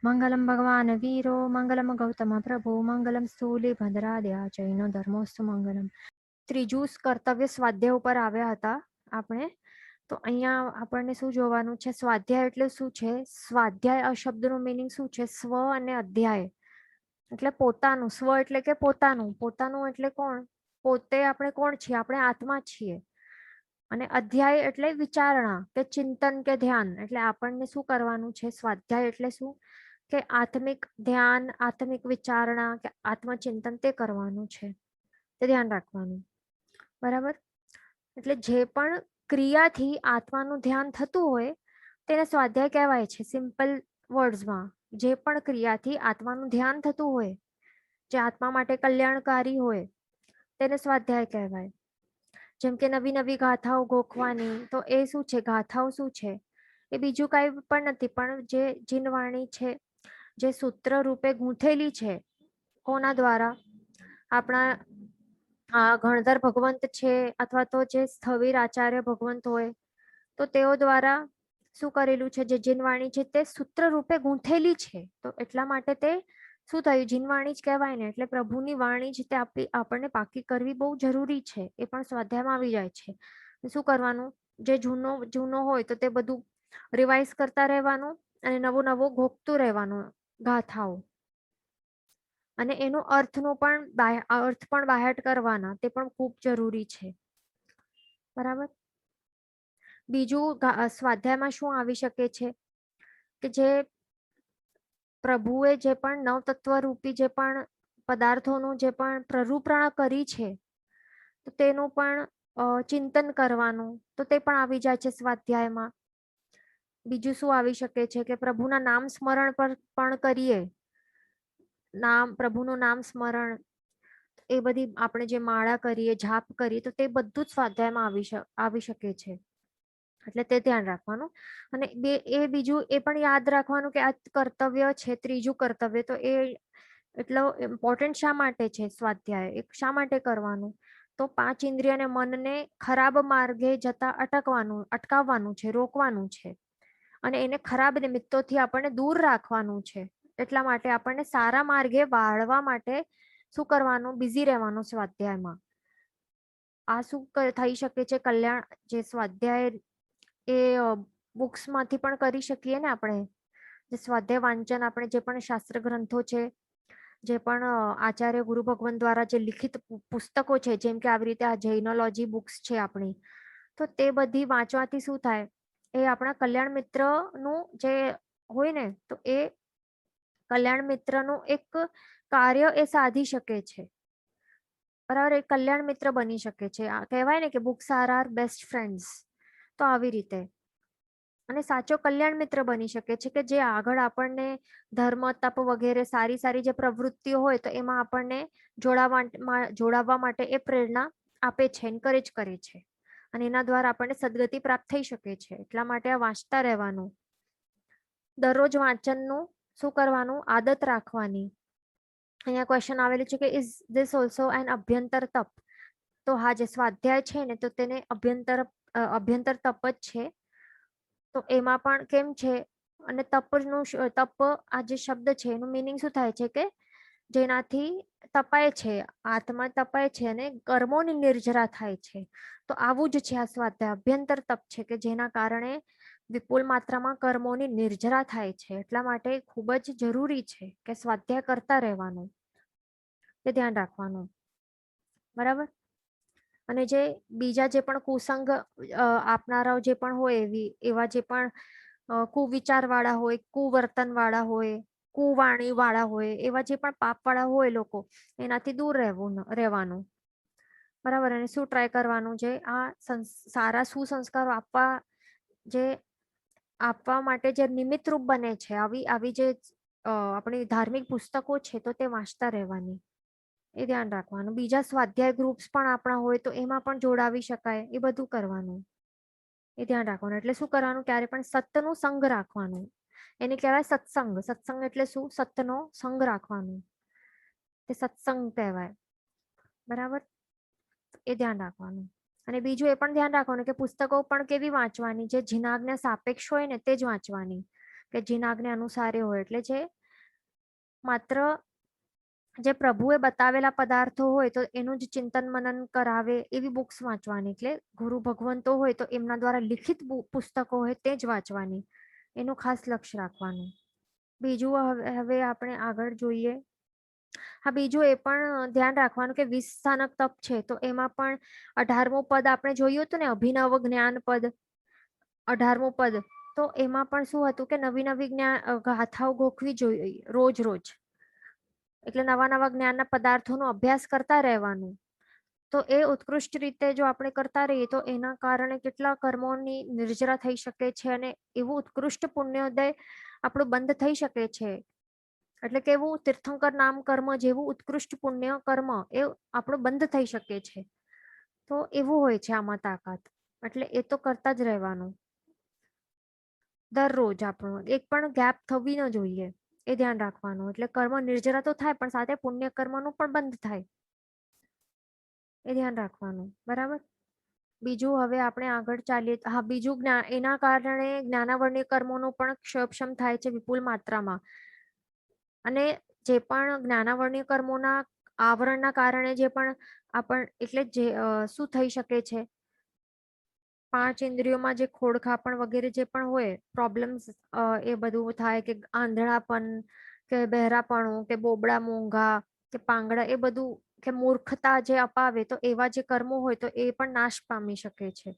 મંગલમ ભગવાન વીરો મંગલમ ગૌતમ પ્રભુ મંગલમ સ્થૂલી ભદ્રાદ્યા જૈનો ધર્મોસ્તુ મંગલમ. ત્રીજું કર્તવ્ય સ્વાધ્યાય ઉપર આવ્યા હતા આપણે. તો અહીંયા આપણને શું જોવાનું છે? સ્વાધ્યાય એટલે શું છે? સ્વાધ્યાય આ શબ્દનું મિનિંગ શું છે? સ્વ અને અધ્યાય એટલે પોતાનું. સ્વ એટલે કે પોતાનું. પોતાનું એટલે કોણ? પોતે આપણે કોણ છીએ? આપણે આત્મા છીએ. અને અધ્યાય એટલે વિચારણા કે ચિંતન કે ધ્યાન. એટલે આપણને શું કરવાનું છે? સ્વાધ્યાય એટલે શું? કે આત્મિક ધ્યાન, આત્મિક વિચારણા કે આત્મચિંતન તે કરવાનું છે, તે ધ્યાન રાખવાનું. બરાબર. એટલે જે પણ ક્રિયાથી આત્માનું ધ્યાન થતું હોય તેને સ્વાધ્યાય કહેવાય છે. સિમ્પલ વર્ડ્સમાં, જે પણ ક્રિયાથી આત્માનું ધ્યાન થતું હોય, જે આત્મા માટે કલ્યાણકારી હોય, તેને સ્વાધ્યાય કહેવાય. જેમ કે નવી નવી ગાથાઓ ગોખવાની, તો એ શું છે? ગાથાઓ શું છે? એ બીજું કાંઈ પણ નથી, પણ જે જીનવાણી છે, જે સૂત્ર રૂપે ગૂંથેલી છે. કોના દ્વારા? આપણા ગણધર ભગવંત છે, અથવા તો જે સ્થવિર આચાર્ય ભગવંત હોય, તો તેઓ દ્વારા શું કરેલું છે? જે જીનવાણી છે તે સૂત્ર રૂપે ગૂંથેલી છે. તો એટલા માટે તે શું થયું? જીનવાણી જ કહેવાય ને. એટલે પ્રભુની વાણી જ તે આપણને પાકી કરવી બહુ જરૂરી છે. એ પણ સ્વાધ્યાયમાં આવી જાય છે. શું કરવાનું? જે જૂનો હોય તો તે બધું રિવાઇઝ કરતા રહેવાનું અને નવું નવું ગોખતું રહેવાનું ગાથાઓ. અને એનું અર્થનું પણ અર્થ પણ બાહેટ કરવાના, તે પણ ખૂબ જરૂરી છે. બરાબર. બીજું સ્વાધ્યાયમાં શું આવી શકે છે? કે જે પ્રભુએ જે પણ નવતત્વ રૂપી જે પણ પદાર્થોનું જે પણ પ્રરૂપણા કરી છે, તો તેનું પણ ચિંતન કરવાનું, તો તે પણ આવી જાય છે સ્વાધ્યાયમાં. બીજું શું આવી શકે છે? કે પ્રભુના નામ સ્મરણ પર પણ કરીએ. પ્રભુનું નામ સ્મરણ, એ બધી આપણે જે માળા કરીએ, જાપ કરીએ, તો તે બધું જ સ્વાધ્યાયમાં આવી શકે છે. એટલે તે ધ્યાન રાખવાનું. અને બીજું એ પણ યાદ રાખવાનું કે આ કર્તવ્ય છે, ત્રીજું કર્તવ્ય, તો એ એટલો ઇમ્પોર્ટન્ટ શા માટે છે? સ્વાધ્યાય એક શા માટે કરવાનું? તો 5 ઇન્દ્રિય અને મનને ખરાબ માર્ગે જતા અટકાવવાનું છે, રોકવાનું છે. અને એને ખરાબ નિમિત્તોથી આપણને દૂર રાખવાનું છે. એટલા માટે આપણને સારા માર્ગે વાળવા માટે શું કરવાનું? બિઝી રહેવાનું સ્વાધ્યાયમાં. આ શું થઈ શકે છે? કલ્યાણ જે સ્વાધ્યાય એ બુક્સ માંથી પણ કરી શકીએ ને આપણે. જે સ્વાધ્યાય વાંચન, આપણે જે પણ શાસ્ત્ર ગ્રંથો છે, જે પણ આચાર્ય ગુરુ ભગવાન દ્વારા જે લિખિત પુસ્તકો છે, જેમ કે આવી રીતે આ જૈનોલોજી બુક્સ છે આપણી, તો તે બધી વાંચવાથી શું થાય? એ આપણા કલ્યાણ મિત્ર નું જે હોય ને, તો એ કલ્યાણ મિત્રનું એક કાર્ય એ સાધી શકે છે. બરાબર. એ કલ્યાણ મિત્ર બની શકે છે. કહેવાય ને કે બુક્સ આર બેસ્ટ ફ્રેન્ડ્સ. તો આવી રીતે. અને સાચો કલ્યાણ મિત્ર બની શકે છે કે જે આગળ આપણને ધર્મ, તપ વગેરે સારી સારી જે પ્રવૃત્તિઓ હોય, તો એમાં આપણને જોડાવા માટે એ પ્રેરણા આપે છે, એન્કરેજ કરે છે. અને એના દ્વારા આપણને સદગતિ પ્રાપ્ત થઈ શકે છે. એટલા માટે આ વાંચતા રહેવાનું. દરરોજ વાંચનનું શું કરવાનું? આદત રાખવાની. અહીંયા ક્વેશ્ચન આવેલું છે કે ઇઝ ધીસ ઓલ્સો એન અભ્યંતર તપ? તો હા, જે સ્વાધ્યાય છે ને, તો તેને અભ્યંતર તપ જ છે. તો એમાં પણ કેમ છે? અને તપ, આ જે શબ્દ છે એનું મિનિંગ શું થાય છે? કે જેનાથી તપાય છે, આત્મા તપાય છે અને કર્મોની નિર્જરા થાય છે. તો આવું જ છે આ સ્વાધ્યાય. અભ્યંતર તપ છે કે જેના કારણે વિપુલ માત્રામાં કર્મોની નિર્જરા થાય છે. એટલા માટે ખૂબ જ જરૂરી છે કે સ્વાધ્યાય કરતા રહેવાનું, તે ધ્યાન રાખવાનું. બરાબર. અને જે બીજા જે પણ કુસંગ આપનારાઓ જે પણ હોય, એવા જે પણ કુવિચાર વાળા હોય, કુવર્તન વાળા હોય, કુવાણી વાળા હોય, એવા જે પણ પાપ વાળા હોય લોકો, એનાથી દૂર રહેવાનું. બરાબર. અને શું ટ્રાય કરવાનું છે? આ સારા સુસંસ્કારો આપવા માટે જે નિમિત્ત રૂપ બને છે, આવી જે આપણી ધાર્મિક પુસ્તકો છે, તો તે વાંચતા રહેવાની, એ ધ્યાન રાખવાનું. બીજા સ્વાધ્યાય ગ્રુપ્સ પણ આપણા હોય તો એમાં પણ જોડાવી શકાય, એ બધું કરવાનું, એ ધ્યાન રાખવાનું. એટલે શું કરવાનું? ક્યારે પણ સત્યનું સંગ રાખવાનું. એને કહેવાય સત્સંગ. સત્સંગ એટલે શું? સત્યનો સંગ રાખવાનું, તે સત્સંગ કહેવાય. બરાબર. એ ધ્યાન રાખવાનું. અને બીજું એ પણ ધ્યાન રાખવાનું કે પુસ્તકો પણ કેવી વાંચવાની? જે જીનાજ્ઞા સાપેક્ષ હોય ને, તે જ વાંચવાની. કે જીનાગ્ને અનુસારે હોય, એટલે જે માત્ર જે પ્રભુએ બતાવેલા પદાર્થો હોય તો એનું જ ચિંતન મનન કરાવે એવી બુક્સ વાંચવાની. એટલે ગુરુ ભગવંતો હોય તો એમના દ્વારા લિખિત પુસ્તકો હોય તે જ વાંચવાની, એનું ખાસ લક્ષ્ય રાખવાનું. બીજું હવે આપણે આગળ જોઈએ. હા, બીજું એ પણ ધ્યાન રાખવાનું કે 20 સ્થાનક તપ છે તો એમાં પણ 18મું પદ આપણે જોયું હતું ને, અભિનવ જ્ઞાન પદ, 18મું પદ. તો એમાં પણ શું હતું કે નવી નવી જ્ઞાન ગાથાઓ ગોખવી જોઈએ રોજ રોજ. એટલે નવા નવા જ્ઞાનના પદાર્થોનો અભ્યાસ કરતા રહેવાનું. તો એ ઉત્કૃષ્ટ રીતે જો આપણે કરતા રહીએ તો એના કારણે કેટલા કર્મોની નિર્જરા થઈ શકે છે અને એવું ઉત્કૃષ્ટ પુણ્યોદય આપણું બંધ થઈ શકે છે. એટલે કે એવું તીર્થંકર નામ કર્મ જેવું ઉત્કૃષ્ટ પુણ્ય કર્મ એ આપણું બંધ થઈ શકે છે. તો એવું હોય છે આમાં તાકાત. એટલે એ તો કરતા જ રહેવાનું દરરોજ. આપણું એક પણ ગેપ થવી ન જોઈએ, એ ધ્યાન રાખવાનું. એટલે કર્મ નિર્જરા તો થાય પણ સાથે પુણ્ય કર્મનું પણ બંધ થાય, એ ધ્યાન રાખવાનું. બરાબર. બીજું હવે આપણે આગળ ચાલીએ. હા, બીજું એના કારણે જ્ઞાનાવર્ણ્ય કર્મોનું પણ ક્ષયક્ષમ થાય છે વિપુલ માત્રામાં. અને જે પણ જ્ઞાનાવર્ણ્ય કર્મોના આવરણના કારણે જે પણ એટલે જે શું થઈ શકે છે, 5 ઇન્દ્રિયોમાં જે ખોડખાપણ વગેરે જે પણ હોય પ્રોબ્લેમ્સ, એ બધું થાય કે આંધળાપન કે બહેરાપણું કે બોબડા મૂંગા કે પાંગડા, એ બધું કે મૂર્ખતા જે અપાવે તો એવા જે કર્મો હોય તો એ પણ નાશ પામી શકે છે.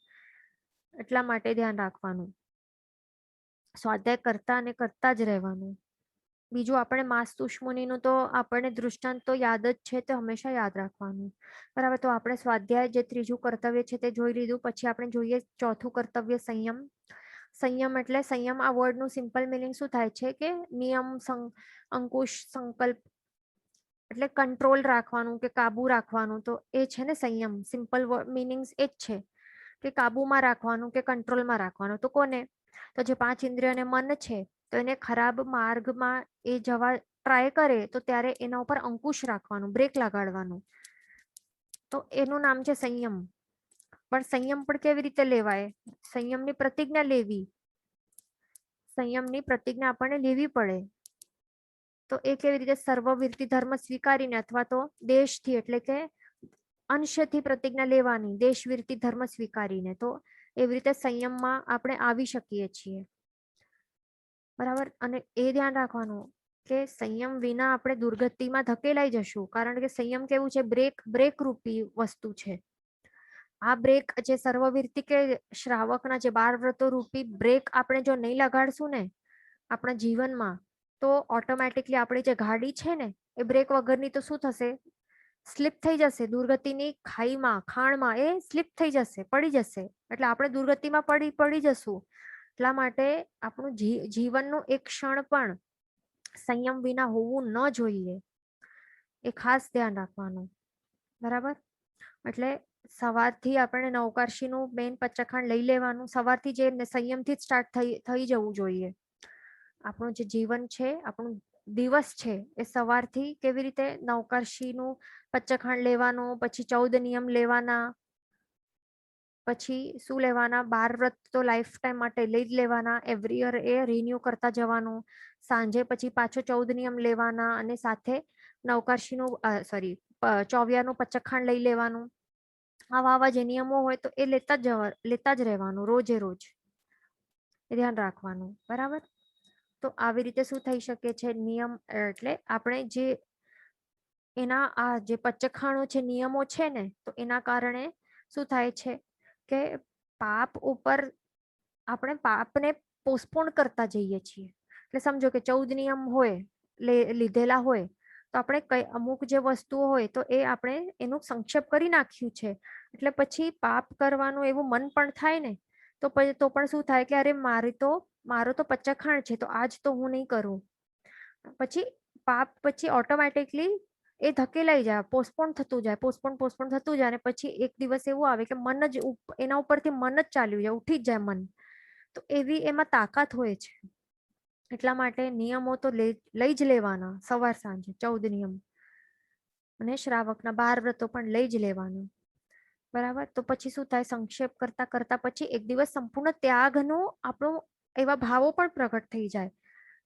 એટલા માટે ધ્યાન રાખવાનું, સ્વાધ્યાય કરતા અને કરતા જ રહેવાનું. બીજું આપણે માસ્તુષ મુનિનું તો આપણને દૃષ્ટાંત તો યાદ જ છે, તે હંમેશા યાદ રાખવાનું. બરાબર. તો આપણે સ્વાધ્યાય જે ત્રીજું કર્તવ્ય છે તે જોઈ લીધું. પછી આપણે જોઈએ ચોથું કર્તવ્ય સંયમ. સંયમ એટલે સંયમ આ વર્ડનું સિમ્પલ મિનિંગ શું થાય છે કે નિયમ, અંકુશ, સંકલ્પ, એટલે કંટ્રોલ રાખવાનું કે કાબુ રાખવાનું. તો એ છે ને સંયમ. સિમ્પલ મિનિંગ્સ એ જ છે કે કાબુમાં રાખવાનું કે કંટ્રોલમાં રાખવાનું. તો કોને? તો જે 5 ઇન્દ્રિય અને મન છે તો એને ખરાબ માર્ગમાં એ જવા ટ્રાય કરે તો ત્યારે એના ઉપર અંકુશ રાખવાનું, બ્રેક લગાડવાનું. તો એનું નામ છે સંયમ. પણ સંયમ પણ કેવી રીતે લેવાય? સંયમની પ્રતિજ્ઞા લેવી. સંયમની પ્રતિજ્ઞા આપણને લેવી પડે. તો એ કેવી રીતે? સર્વવીરતી ધર્મ સ્વીકારીને અથવા તો દેશથી એટલે કે અંશથી પ્રતિજ્ઞા લેવાની, દેશવીરતી ધર્મ સ્વીકારીને. તો એવી રીતે સંયમમાં આપણે આવી શકીએ છીએ. બરાબર. અને એ ધ્યાન રાખવાનું કે સંયમ વિના આપણે દુર્ગતિમાં ધકેલાઈ જશું. કારણ કે સંયમ કેવું છે? બ્રેક રૂપી વસ્તુ છે. આ બ્રેક જે સર્વવીરતી કે શ્રાવકના જે 12 વ્રતો રૂપી બ્રેક આપણે જો નહીં લગાડશું ને આપણા જીવનમાં, તો ઓટોમેટિકલી આપણી જે ગાડી છે ને એ બ્રેક વગરની તો શું થશે? સ્લીપ થઈ જશે. દુર્ગતિની ખાઈમાં, ખાણમાં એ સ્લીપ થઈ જશે, પડી જશે. એટલે આપણે દુર્ગતિમાં પડી જશું. એટલા માટે આપણું જીવનનું એક ક્ષણ પણ સંયમ વિના હોવું ન જોઈએ, એ ખાસ ધ્યાન રાખવાનું. બરાબર. એટલે સવારથી આપણે નવકાર્ષીનું મેન પચખાણ લઈ લેવાનું. સવારથી જે સંયમથી જ સ્ટાર્ટ થઈ જવું જોઈએ. આપણું જે જીવન છે, આપણું દિવસ છે, એ સવારથી કેવી રીતે નવકાર્ષીનું પચખાણ લેવાનું, પછી 14 નિયમ લેવાના, પછી શું લેવાના? 12 વ્રત તો લાઈફ ટાઈમ માટે લઈ જ લેવાના. એવરી યર એ રિન્યુ કરતા જવાનું. સાંજે પછી પાછો 14 નિયમ લેવાના અને સાથે નવકાર્ષીનું ચોવ્યાનું પચખાણ લઈ લેવાનું. આવા જે નિયમો હોય તો એ લેતા જ રહેવાનું રોજે રોજ, એ ધ્યાન રાખવાનું. બરાબર. તો આવી રીતે શું થઈ શકે છે? નિયમ એટલે આપણે જે એના આ જે પચખાણો છે, નિયમો છે ને, તો એના કારણે શું થાય છે કે પાપ ઉપર આપણે પાપને પોસ્ટપોન કરતા જઈએ છીએ. એટલે સમજો કે 14 નિયમ હોય લીધેલા હોય તો આપણે અમુક જે વસ્તુઓ હોય તો એ આપણે એનું સંક્ષેપ કરી નાખ્યું છે. એટલે પછી પાપ કરવાનું એવું મન પણ થાય ને, તો પણ શું થાય કે અરે મારો તો પચખાણ છે તો આજ તો હું નહીં કરું. પછી પાપ પછી ઓટોમેટિકલી એ ધકેલાઈ જાય, પોસ્ટપોન થતું જાય, પોસ્ટપોન થતું જાય. અને પછી એક દિવસ એવું આવે કે મન જ એના ઉપરથી મન જ ચાલ્યું જાય, ઉઠી જ જાય મન. તો એવી એમાં તાકાત હોય છે. એટલા માટે નિયમો તો લઈ જ લેવાના. સવાર સાંજે 14 નિયમ અને શ્રાવકના 12 વ્રતો પણ લઈ જ લેવાનું. બરાબર. તો પછી શું થાય? સંક્ષેપ કરતા કરતા પછી એક દિવસ સંપૂર્ણ ત્યાગનું આપણું એવા ભાવો પણ પ્રગટ થઈ જાય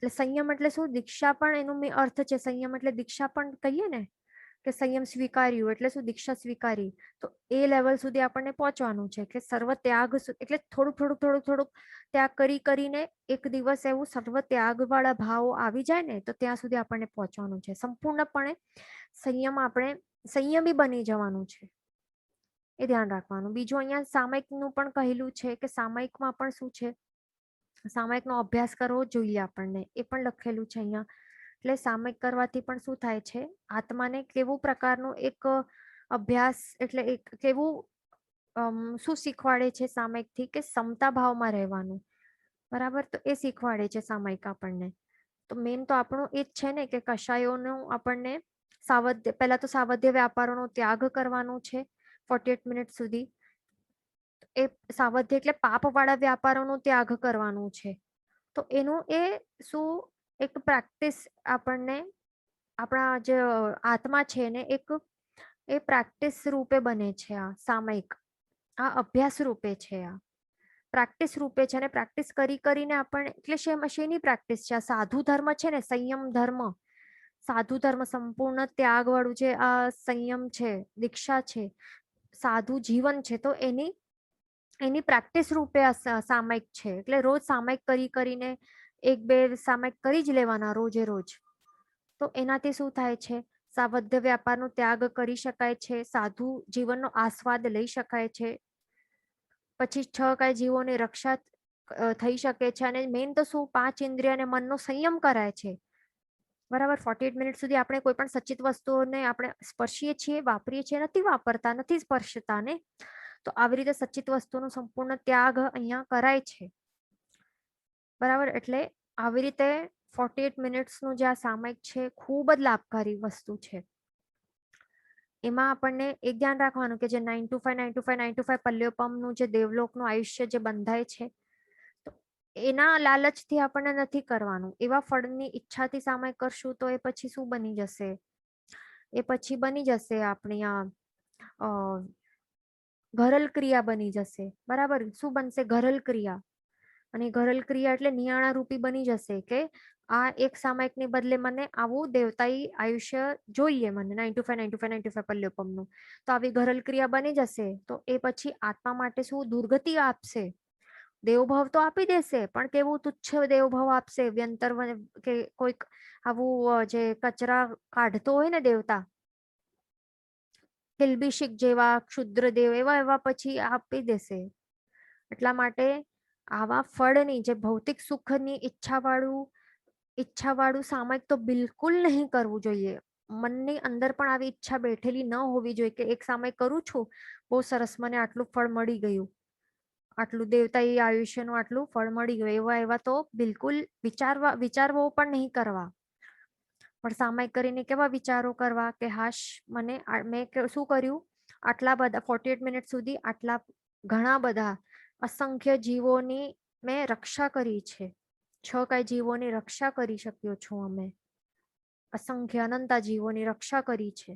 એટલે સંયમ એટલે શું? દીક્ષા પણ એનો અર્થ છે. સંયમ એટલે દીક્ષા પણ કહીએ ને, કે સંયમ સ્વીકાર્યું એટલે શું? દીક્ષા સ્વીકારી. તો એ લેવલ સુધી આપણને પહોંચવાનું છે કે સર્વ ત્યાગ, એટલે થોડુંક ત્યાગ કરીને એક દિવસ એવું સર્વ ત્યાગ વાળા ભાવો આવી જાય ને, તો ત્યાં સુધી આપણને પહોંચવાનું છે. સંપૂર્ણપણે સંયમી બની જવાનું છે, એ ધ્યાન રાખવાનું. બીજું અહીંયા સામયિકનું પણ કહેલું છે કે સામયિકમાં પણ શું છે, સામયિકનો અભ્યાસ કરવો જોઈએ આપણને, એ પણ લખેલું છે અહીંયા. એટલે સામયિક કરવાથી પણ શું થાય છે, આત્માને કેવું પ્રકારનું એક અભ્યાસ, એટલે એક કેવું શું શીખવાડે છે સામયિકથી, કે સમતા ભાવમાં રહેવાનું. બરાબર, તો એ શીખવાડે છે સામયિક આપણને. તો મેન તો આપણું એ જ છે ને કે કશાયોનું આપણને પહેલા તો સાવધ્ય વ્યાપારોનો ત્યાગ કરવાનો છે 48 મિનિટ સુધી. એ સાવધ્ય એટલે પાપ વાળા વ્યાપારોનો ત્યાગ કરવાનું છે. તો એનું એ શું એક પ્રેક્ટિસ આપણને, આપણા જે આત્મા છે ને, એક એ પ્રેક્ટિસ રૂપે બને છે. આ સામયિક આ અભ્યાસ રૂપે છે, આ પ્રેક્ટિસ રૂપે છે. અને પ્રેક્ટિસ કરીને આપણને, એટલે શેની પ્રેક્ટિસ છે? આ સાધુ ધર્મ છે ને, સંયમ ધર્મ, સાધુ ધર્મ સંપૂર્ણ ત્યાગ વાળું જે આ સંયમ છે, દીક્ષા છે, સાધુ જીવન છે. તો એની પ્રેક્ટિસ રૂપે આ સામયિક છે. એટલે રોજ સામયિક કરીને 1-2 સામયિક કરી જ લેવાના રોજે રોજ. તો એનાથી શું થાય છે, સાવધ્ય વ્યાપારનો ત્યાગ કરી શકાય છે, સાધુ જીવનનો આસ્વાદ લઈ શકાય છે. પછી 6 કાય જીવોની રક્ષા થઈ શકે છે. અને મેઇન તો શું, 5 ઇન્દ્રિય અને મનનો સંયમ કરાય છે. બરાબર, 48 મિનિટ સુધી આપણે કોઈ પણ સચિત વસ્તુઓને આપણે સ્પર્શીએ છીએ, વાપરીએ છીએ, નથી વાપરતા, નથી સ્પર્શતા ને. તો આવી રીતે સચિત વસ્તુનો સંપૂર્ણ ત્યાગ અહીંયા કરાય છે. બરાબર, એટલે આવી રીતે 48 મિનિટ્સનું જે આ સામયિક છે, ખૂબ જ લાભકારી વસ્તુ છે. એમાં આપણને એક ધ્યાન રાખવાનું કે જે 9 to 5 પલ્યોપમનું જે દેવલોકનું આયુષ્ય જે બંધાય છે, તો એના લાલચથી આપણને નથી કરવાનું. એવા ફળની ઈચ્છાથી સામયિક કરશું તો એ પછી શું બની જશે, એ પછી બની જશે આપણી આ ઘરલ ક્રિયા બની જશે. બરાબર, શું બનશે? ઘરલ ક્રિયા. અને ઘરલ ક્રિયા એટલે નિયાણા રૂપી બની જશે કે આ એક સામયિકને બદલે મને આવું દેવતાઈ આયુષ્ય જોઈએ, મને 9 to 5 પલ્યોપમનું. તો આવી ઘરલ ક્રિયા બની જશે. તો એ પછી આત્મા માટે શું દુર્ગતિ આપશે? દેવભાવ તો આપી દેશે, પણ કેવું તુચ્છ દેવભાવ આપશે. વ્યંતર કે કોઈક આવું જે કચરા કાઢતો હોય ને દેવતા, કિલ્બિશિક જેવા, ક્ષુદ્ર દેવ, એવા પછી આપી દેશે. એટલા માટે આવા ફળની, જે ભૌતિક સુખની ઈચ્છાવાળું સામયિક તો બિલકુલ નહીં કરવું જોઈએ. મનની અંદર પણ આવી ઈચ્છા બેઠેલી ન હોવી જોઈએ કે એક સામયિક કરું છું, બહુ સરસ, મને આટલું ફળ મળી ગયું, આટલું દેવતાઈ આયુષ્યનું આટલું ફળ મળી ગયું. એવા તો બિલકુલ વિચારવો પણ નહીં કરવા. પણ સામયિક કરીને કેવા વિચારો કરવા કે હાશ, મેં શું કર્યું, આટલા બધા 48 મિનિટ સુધી આટલા ઘણા બધા અસંખ્ય જીવોની મેં રક્ષા કરી છે. 6 કાય જીવોની રક્ષા કરી શક્યો છું અમે. અસંખ્ય અનંતા જીવોની રક્ષા કરી છે.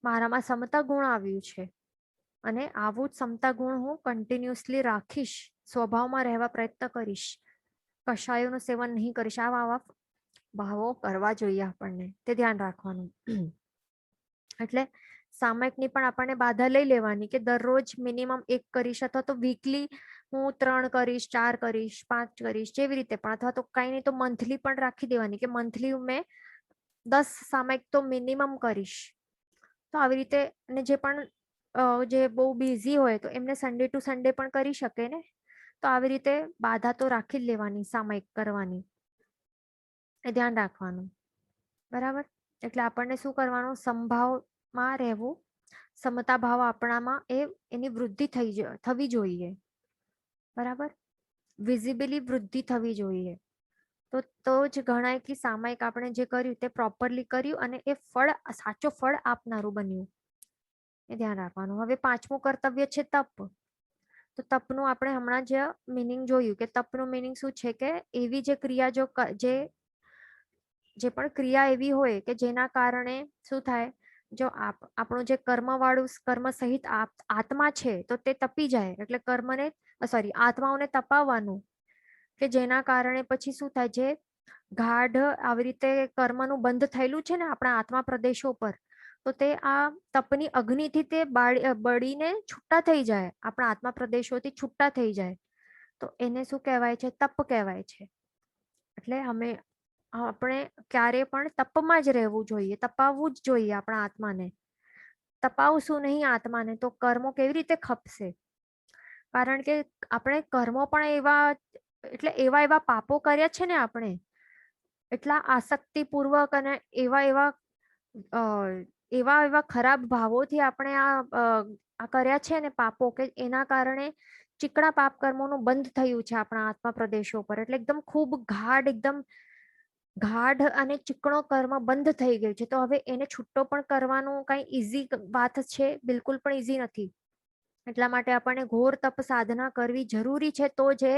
મારામાં સમતા ગુણ આવ્યું છે. અને આવું જ સમતા ગુણ હું કન્ટિન્યુઅસલી રાખીશ. સ્વભાવમાં રહેવા પ્રયત્ન કરીશ. કશાયોનું સેવન નહીં કરીશ. આવા ભાવો કરવા જોઈએ આપણને, તે ધ્યાન રાખવાનું. એટલે સામયિકની પણ આપણને બાધા લઈ લેવાની કે દરરોજ મિનિમમ 1 કરીશ, અથવા તો વીકલી હું 3 કરીશ, 4 કરીશ, 5 કરીશ, જેવી રીતે પણ. અથવા તો કઈ નહીં તો મંથલી પણ રાખી દેવાની કે મંથલી મેં 10 સામયિક તો મિનિમમ કરીશ. તો આવી રીતે, અને જે પણ જે બહુ બિઝી હોય તો એમને સન્ડે ટુ સન્ડે પણ કરી શકે ને. તો આવી રીતે બાધા તો રાખી જ લેવાની સામયિક કરવાની, એ ધ્યાન રાખવાનું. બરાબર, એટલે આપણને શું કરવાનું, સંભાવમાં રહેવું, સમતા ભાવ આપણામાં એની વૃદ્ધિ થવી જોઈએ. બરાબર, વિઝિબલી વૃદ્ધિ થવી જોઈએ. તો જ ગણાય કે સામયિક આપણે જે કર્યું તે પ્રોપરલી કર્યું અને એ ફળ, સાચો ફળ આપનારું બન્યું. એ ધ્યાન રાખવાનું. હવે 5મું કર્તવ્ય છે તપ. તો તપનું આપણે હમણાં જ મિનિંગ જોયું કે તપનું મિનિંગ શું છે કે એવી જે ક્રિયા, જે પણ ક્રિયા એવી હોય કે જેના કારણે શું થાય, જો આપણું જે કર્મ સહિત આત્મા છે તો તે તપી જાય. એટલે આત્માઓને તપાવવાનું કે જેના કારણે પછી શું થાય, જે ગાઢ આવી રીતે કર્મનું બંધ થયેલું છે ને આપણા આત્મા પ્રદેશો પર, તો તે આ તપની અગ્નિથી તે બળીને છૂટા થઈ જાય, આપણા આત્મા પ્રદેશોથી છૂટા થઈ જાય, તો એને શું કહેવાય છે? તપ કહેવાય છે. એટલે આપણે ક્યારે પણ તપમાં જ રહેવું જોઈએ, તપાવવું જ જોઈએ આપણા આત્માને. તપાવશું નહીં આત્માને તો કર્મો કેવી રીતે ખપશે? કારણ કે આપણે કર્મો પણ એવા એવા પાપો કર્યા છે ને આપણે, એટલા આસક્તિપૂર્વક અને એવા એવા એવા એવા ખરાબ ભાવોથી આપણે આ કર્યા છે ને પાપો, કે એના કારણે ચીકણા પાપ કર્મોનું બંધ થયું છે આપણા આત્મા પ્રદેશો પર. એટલે એકદમ ખૂબ એકદમ ગાઢ અને ચીકણો કર્મ બંધ થઈ ગયું છે. તો હવે એને છૂટો પણ કરવાનું કઈ ઈઝી વાત છે? બિલકુલ પણ ઈઝી નથી. એટલા માટે આપણને ઘોર તપ સાધના કરવી જરૂરી છે, તો જે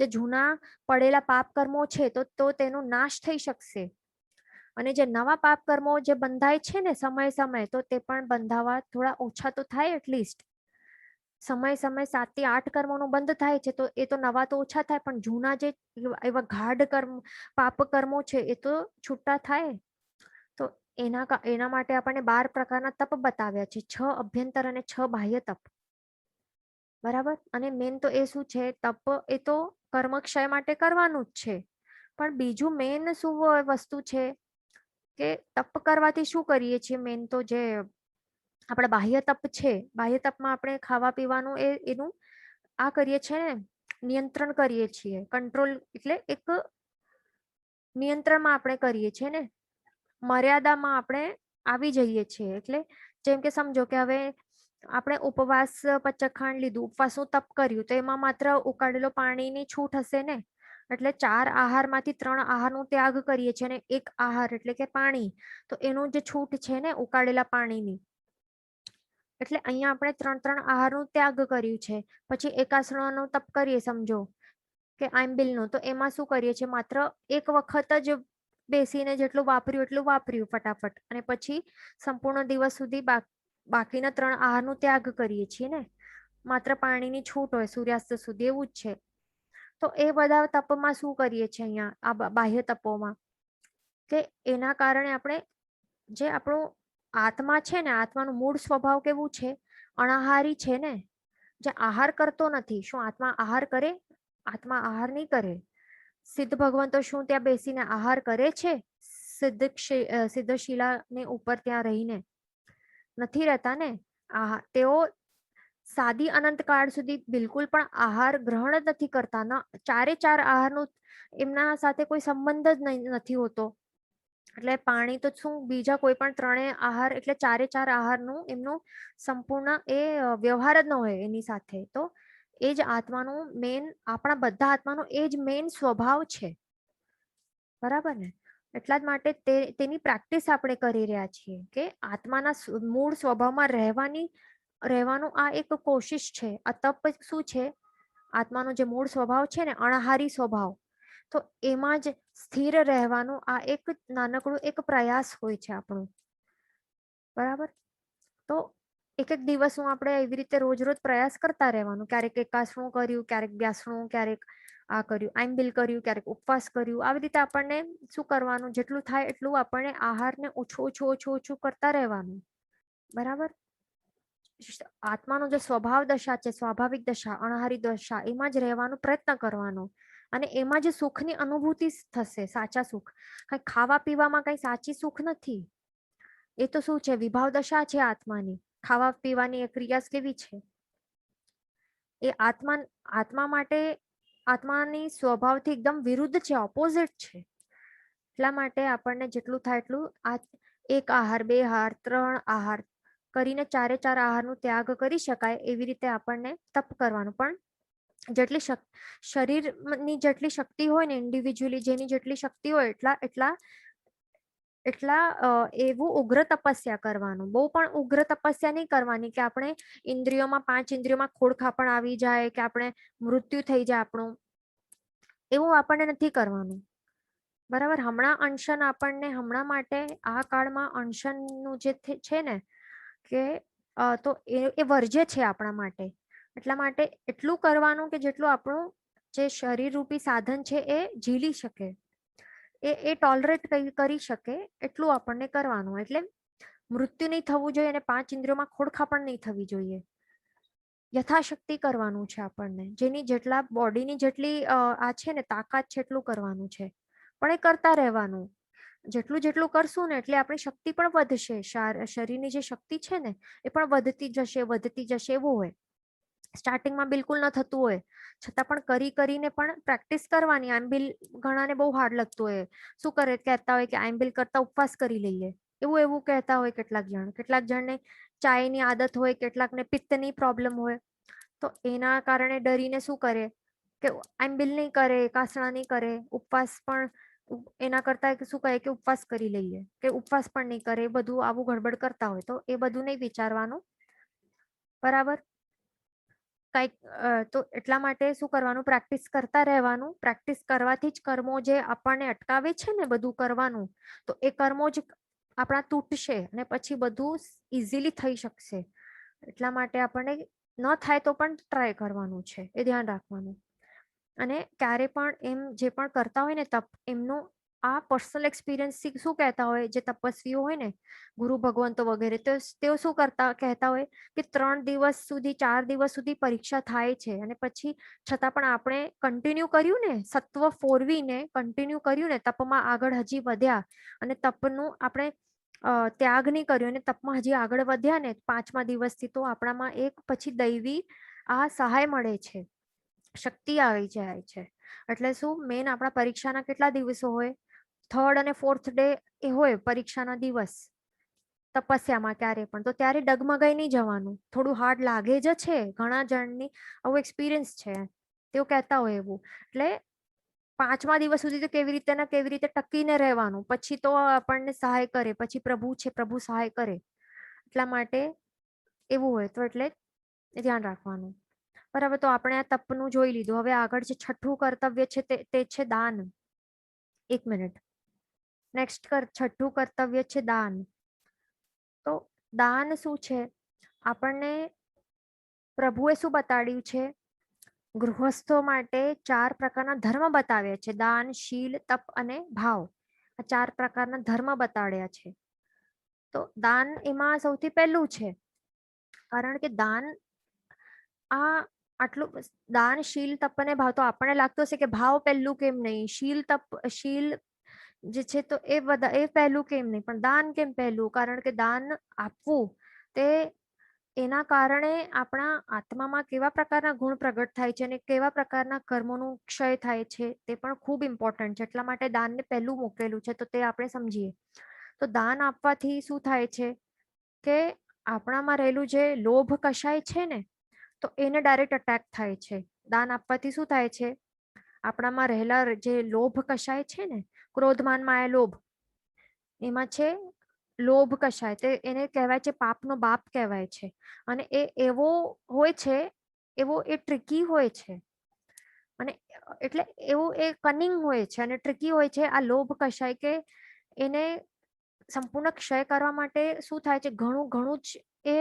જૂના પડેલા પાપ કર્મો છે તો તેનો નાશ થઈ શકશે. અને જે નવા પાપ કર્મો જે બંધાય છે ને સમય સમય, તો તે પણ બંધાવા થોડા ઓછા તો થાય. એટલીસ્ટ સમય સમય 7 થી 8 કર્મોનું બંધ થાય છે, તો એ તો નવા તો ઓછા થાય, પણ જૂના જે એવા ગાઢ પાપ કર્મો છે એ તો છૂટા થાય. તો એના માટે આપણને 12 પ્રકારના તપ બતાવ્યા છે, 6 અભ્યંતર અને 6 બાહ્ય તપ. બરાબર. અને મેન તો એ શું છે? તપ એ તો કર્મક્ષય માટે કરવાનું જ છે, પણ બીજું મેન શું વસ્તુ છે કે તપ કરવાથી શું કરીએ છીએ? મેન તો જે આપણે બાહ્ય તપ છે, બાહ્ય તપમાં આપણે ખાવા પીવાનું એનું આ કરીએ છીએ ને, નિયંત્રણ કરીએ છીએ. કંટ્રોલ એટલે એક નિયંત્રણમાં આપણે કરીએ છીએ ને, મર્યાદામાં આપણે આવી જઈએ છીએ. એટલે જેમ કે સમજો કે હવે આપણે ઉપવાસ પચખાંડ લીધું, ઉપવાસનું તપ કર્યું, તો એમાં માત્ર ઉકાળેલો પાણીની છૂટ હશે ને. એટલે 4 આહારમાંથી 3 આહારનો ત્યાગ કરીએ છીએ અને 1 આહાર એટલે કે પાણી, તો એનું જે છૂટ છે ને ઉકાળેલા પાણીની, એટલે અહીંયા આપણે 3 આહારનો ત્યાગ કર્યું છે. પછી એકાસણાનો તપ કરીએ, સમજો કે આંબિલનો, તો એમાં શું કરીએ છીએ? માત્ર એક વખત જ બેસીને જેટલું વાપર્યું એટલું વાપર્યું ફટાફટ, અને પછી સંપૂર્ણ દિવસ સુધી બાકીના 3 આહારનો ત્યાગ કરીએ છીએ ને. માત્ર પાણીની છૂટ હોય સૂર્યાસ્ત સુધી, એવું જ છે. તો એ બધા તપમાં શું કરીએ છીએ અહીંયા આ બાહ્ય તપોમાં, કે એના કારણે આપણે જે આપણો આત્મા છે ને, આત્માનું મૂળ સ્વભાવ કેવું છે? અનાહારી છે ને, જે આહાર કરતો નથી. શું આત્મા આહાર કરે? આત્મા આહાર નહીં કરે. સિદ્ધ ભગવાન તો શું ત્યાં બેસીને આહાર કરે છે? સિદ્ધશિલા ને ઉપર ત્યાં રહીને નથી રહેતા ને. તેઓ સાદી અનંત કાળ સુધી બિલકુલ પણ આહાર ગ્રહણ જ નથી કરતા. ના 4 આહારનું એમના સાથે કોઈ સંબંધ જ નથી હોતો. એટલે પાણી તો શું, બીજા કોઈ પણ 3 આહાર એટલે 4 આહારનું એમનું સંપૂર્ણ એ વ્યવહાર જ ન હોય એની સાથે. તો એ જ આત્માનું મેન, આપણા બધા આત્માનો એ જ મેન સ્વભાવ છે. બરાબર ને? એટલા જ માટે તેની પ્રેક્ટિસ આપણે કરી રહ્યા છીએ, કે આત્માના મૂળ સ્વભાવમાં રહેવાનું આ એક કોશિશ છે. આ તપ શું છે? આત્માનો જે મૂળ સ્વભાવ છે ને, અણાહારી સ્વભાવ, તો એમાં જ સ્થિર રહેવાનું આ એક નાનકડું એક પ્રયાસ હોય છે આપણું. બરાબર. તો એક દિવસનું આપણે એવી રીતે રોજ રોજ પ્રયાસ કરતા રહેવાનું. ક્યારેક એકાસણું કર્યું, ક્યારેક બ્યાસણું, ક્યારેક આ કર્યું, આંબિલ કર્યું, ક્યારેક ઉપવાસ કર્યું. આવી રીતે આપણને શું કરવાનું? જેટલું થાય એટલું આપણને આહારને ઓછું ઓછું ઓછું ઓછું કરતા રહેવાનું. બરાબર. આત્માનો જે સ્વભાવ દશા છે, સ્વાભાવિક દશા, અણહારી દશા, એમાં જ રહેવાનો પ્રયત્ન કરવાનો. અને એમાં જ સુખની અનુભૂતિ થશે, સાચા સુખ. કઈ ખાવા પીવામાં કઈ સાચી સુખ નથી. એ તો શું છે? વિભાવ દશા છે આત્માની. ખાવા પીવાની એ ક્રિયા કેવી છે? એ આત્મા માટે આત્માની સ્વભાવથી એકદમ વિરુદ્ધ છે, ઓપોઝિટ છે. એટલા માટે આપણને જેટલું થાય એટલું આ 1 આહાર, 2 આહાર, 3 આહાર કરીને 4 આહારનો ત્યાગ કરી શકાય એવી રીતે આપણને તપ કરવાનું. પણ જેટલી શરીરની જેટલી શક્તિ હોય ને, ઇન્ડિવિજ્યુઅલી જેની જેટલી શક્તિ હોય એટલા એવું ઉગ્ર તપસ્યા કરવાનું. બહુ પણ ઉગ્ર તપસ્યા નહીં કરવાની કે આપણે ઇન્દ્રિયોમાં 5 ઇન્દ્રિયોમાં ખોડખાપણ આવી જાય, કે આપણે મૃત્યુ થઈ જાય આપણું. એવું આપણને નથી કરવાનું. બરાબર. હમણાં અનશન આપણને હમણાં માટે આ કાળમાં અનશનનું જે છે ને, કે તો એ વર્જ્ય છે આપણા માટે. એટલા માટે એટલું કરવાનું કે જેટલું આપણું જે શરીર રૂપી સાધન છે એ ઝીલી શકે. એ ટોલરેટ કરી શકે એટલું આપણને કરવાનું. એટલે મૃત્યુ નહીં થવું જોઈએ અને 5 ઇન્દ્રિયોમાં ખોડખા પણ નહીં થવી જોઈએ. યથાશક્તિ કરવાનું છે આપણને, જેની જેટલા બોડીની જેટલી આ છે ને તાકાત છે એટલું કરવાનું છે, પણ એ કરતા રહેવાનું. જેટલું જેટલું કરશું ને એટલે આપણી શક્તિ પણ વધશે. શરીરની જે શક્તિ છે ને એ પણ વધતી જશે એવું હોય. સ્ટાર્ટિંગમાં બિલકુલ ન થતું હોય છતાં પણ કરીને પણ પ્રેક્ટિસ કરવાની. આઈમ્બિલ ઘણાને બહુ હાર્ડ લાગતું હોય, શું કરે, કહેતા હોય કે આઈમ્બિલ કરતા ઉપવાસ કરી લઈએ, એવું કહેતા હોય કેટલાક જણને ચાયની આદત હોય, કેટલાકને પિત્તની પ્રોબ્લેમ હોય, તો એના કારણે ડરીને શું કરે કે આઈમ્બિલ નહીં કરે, કાસણા નહીં કરે, ઉપવાસ પણ એના કરતા શું કહે કે ઉપવાસ કરી લઈએ, કે ઉપવાસ પણ નહીં કરે, બધું આવું ગડબડ કરતા હોય. તો એ બધું નહીં વિચારવાનું, બરાબર. કઈક તો એટલા માટે શું કરવાનું, પ્રેક્ટિસ કરતા રહેવાનું. પ્રેક્ટિસ કરવાથી જ કર્મો જે આપણને અટકાવે છે ને બધું કરવાનું, તો એ કર્મો જ આપણા તૂટશે અને પછી બધું ઇઝીલી થઈ શકશે. એટલા માટે આપણને ન થાય તો પણ ટ્રાય કરવાનું છે, એ ધ્યાન રાખવાનું. અને ક્યારે પણ એમ જે પણ કરતા હોય ને તપ, એમનું આ પર્સનલ એક્સપિરિયન્સ થી શું કહેતા હોય, જે તપસ્વીઓ હોય ને, ગુરુ ભગવંતો વગેરે, તેઓ શું કહેતા હોય કે 3 દિવસ સુધી 4 દિવસ સુધી પરીક્ષા થાય છે અને પછી છતાં પણ આપણે કન્ટિન્યુ કર્યું ને, સત્વ ફોરવીને કન્ટિન્યુ કર્યું ને, તપમાં આગળ હજી વધ્યા અને તપનું આપણે ત્યાગ નહીં કર્યો અને તપમાં હજી આગળ વધ્યા ને 5મા દિવસથી, તો આપણામાં એક પછી દૈવી આ સહાય મળે છે, શક્તિ આવી જાય છે. એટલે શું, મેન આપણા પરીક્ષાના કેટલા દિવસો હોય, 3rd અને 4th ડે એ હોય પરીક્ષાના દિવસ તપસ્યામાં ક્યારે પણ. તો ત્યારે ડગમગાઈ નહીં જવાનું, થોડું હાર્ડ લાગે જ છે, ઘણા જણની આવું એક્સપિરિયન્સ છે, તેઓ કહેતા હોય એવું. એટલે 5મા દિવસ સુધી તો કેવી રીતે ટકીને રહેવાનું, પછી તો આપણને સહાય કરે, પછી પ્રભુ છે, પ્રભુ સહાય કરે. એટલા માટે એવું હોય તો એટલે ધ્યાન રાખવાનું, બરાબર. તો આપણે આ તપનું જોઈ લીધું. હવે આગળ જે 6થું કર્તવ્ય છે તે છે દાન. 1 મિનિટ. નેક્સ્ટ 6થું કર્તવ્ય છે દાન. તો દાન શું છે, આપણને પ્રભુએ શું બતાડ્યું છે, ગૃહસ્થો માટે 4 પ્રકારના ધર્મ બતાવ્યા છે, દાન, શીલ, તપ અને ભાવ. આ 4 પ્રકારના ધર્મ બતાડ્યા છે. તો દાન એમાં સૌથી પહેલું છે, કારણ કે દાન આ આટલું દાન, શીલ, તપ અને ભાવ. તો આપણને લાગતું હશે કે ભાવ પહેલું કેમ નહીં, શીલ જે છે તો એ પહેલું કેમ નહીં, પણ દાન કેમ પહેલું? કારણ કે દાન આપવું તે એના કારણે આપણા આત્મામાં કેવા પ્રકારના ગુણ પ્રગટ થાય છે અને કેવા પ્રકારના કર્મોનું ક્ષય થાય છે તે પણ ખૂબ ઇમ્પોર્ટન્ટ છે. એટલા માટે દાનને પહેલું મૂકેલું છે, તો તે આપણે સમજીએ. તો દાન આપવાથી શું થાય છે કે આપણામાં રહેલું જે લોભ કશાય છે ને, તો એને ડાયરેક્ટ અટેક થાય છે. દાન આપવાથી શું થાય છે, આપણામાં રહેલા જે લોભ કશાય છે ને, ક્રોધમાન માયા લોભ, એમાં છે લોભ કશાય, તે એને કહેવાય છે પાપનો બાપ કહેવાય છે. અને એ એવો હોય છે, એવો એ ટ્રિકી હોય છે, અને એટલે એવું એ કનિંગ હોય છે અને ટ્રિકી હોય છે આ લોભ કશાય, કે એને સંપૂર્ણ ક્ષય કરવા માટે શું થાય છે, ઘણું જ એ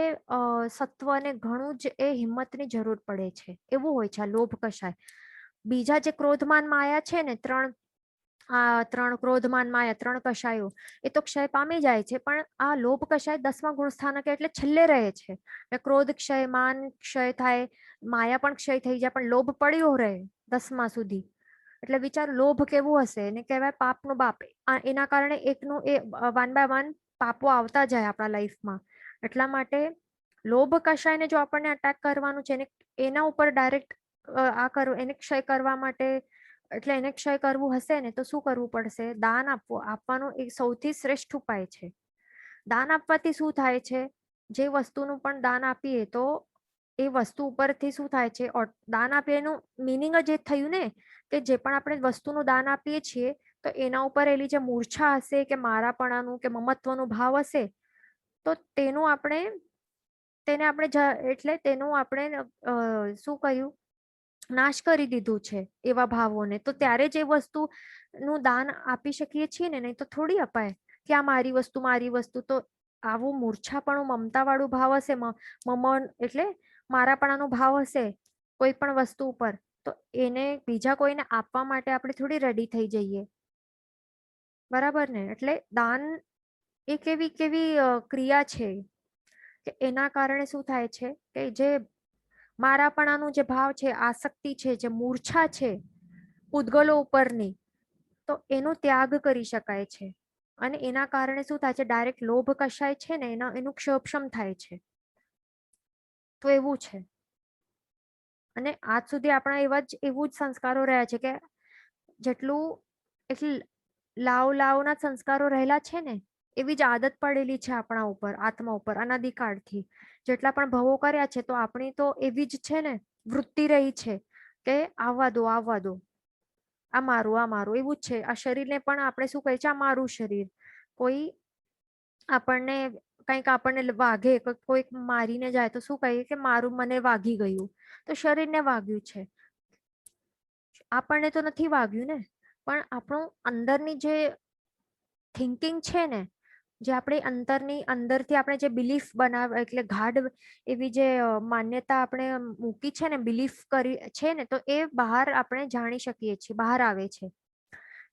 સત્વ અને ઘણું જ એ હિંમતની જરૂર પડે છે, એવું હોય છે આ લોભ કશાય. બીજા જે ક્રોધમાન માયા છે ને, 3 ક્રોધમાન માયા, 3 કશાયો, એ તો ક્ષય પામી જાય છે, પણ આ લોભ કશાય 10મા ગુણ સ્થાનક એટલે છેલ્લે રહે છે. ક્રોધ ક્ષય, માન ક્ષય થાય, માયા પણ ક્ષય થઈ જાય, પણ લોભ પડ્યો રહે 10મા સુધી. એટલે વિચાર લોભ કેવું હશે, એને કહેવાય પાપનો બાપ. એના કારણે એકનું એ 1 by 1 પાપો આવતા જાય આપણા લાઈફમાં. એટલા માટે લોભ કશાયને જો આપણને અટેક કરવાનું છે, એના ઉપર ડાયરેક્ટ આ કરવું, એને ક્ષય કરવા માટે, એટલે એને ક્ષય કરવું હશે ને તો શું કરવું પડશે, દાન આપવાનું એક સૌથી શ્રેષ્ઠ ઉપાય છે. દાન આપવાથી શું થાય છે, જે વસ્તુનું પણ દાન આપીએ તો એ વસ્તુ ઉપરથી શું થાય છે, દાન આપીએ એનું મિનિંગ જ એ થયું ને કે જે પણ આપણે વસ્તુનું દાન આપીએ છીએ તો એના ઉપર એલી જે મૂર્છા હશે કે મારાપણાનું કે મમત્વનું ભાવ હશે, તો તેનું આપણે એટલે તેનું આપણે શું કહ્યું, નાશ કરી દીધું છે એવા ભાવોને. તો ત્યારે જ એ વસ્તુ નું દાન આપી શકીએ છીએ ને, નહીં તો થોડી અપાય કે આ મારી વસ્તુ. તો આવું મૂર્છાપણું, મમતા વાળું ભાવ હશે, મમન એટલે મારાપણાનો ભાવ હશે કોઈ પણ વસ્તુ ઉપર, તો એને બીજા કોઈને આપવા માટે આપણે થોડી રેડી થઈ જઈએ. બરાબર ને? એટલે દાન એક એવી કેવી ક્રિયા છે કે એના કારણે શું થાય છે કે જે મારાપણાનું જે ભાવ છે, આસક્તિ છે, જે મૂર્છા છે પૂતગલો ઉપરની, તો એનો ત્યાગ કરી શકાય છે. અને એના કારણે શું થાય છે, ડાયરેક્ટ લોભ કશાય છે ને એનું ક્ષોભક્ષમ થાય છે. તો એવું છે. અને આજ સુધી આપણા એવું જ સંસ્કારો રહ્યા છે કે જેટલું એટલે લાવના સંસ્કારો રહેલા છે ને એવી જ આદત પડેલી છે આપણા ઉપર, આત્મા ઉપર અનાદિકાળથી. જેટલા પણ ભવો કર્યા છે તો આપણી તો એવી જ છે ને વૃત્તિ રહી છે કે આવવા દો, આવવા દો, આ મારું, આ મારું, એવું જ છે. આ શરીરને પણ આપણે શું કહે છે, આ મારું શરીર. કોઈ આપણને કંઈક આપણને વાગે, કોઈક મારીને જાય તો શું કહીએ કે મારું, મને વાગી ગયું. તો શરીરને વાગ્યું છે, આપણને તો નથી વાગ્યું ને. પણ આપણું અંદરની જે થિંકિંગ છે ને, જે આપણી અંદરથી આપણે જે બિલીફ બનાવ એટલે ગાઢ એવી જે માન્યતા આપણે મૂકી છે ને, બિલીફ કરી છે ને, તો એ બહાર આપણે જાણી શકીએ છીએ, બહાર આવે છે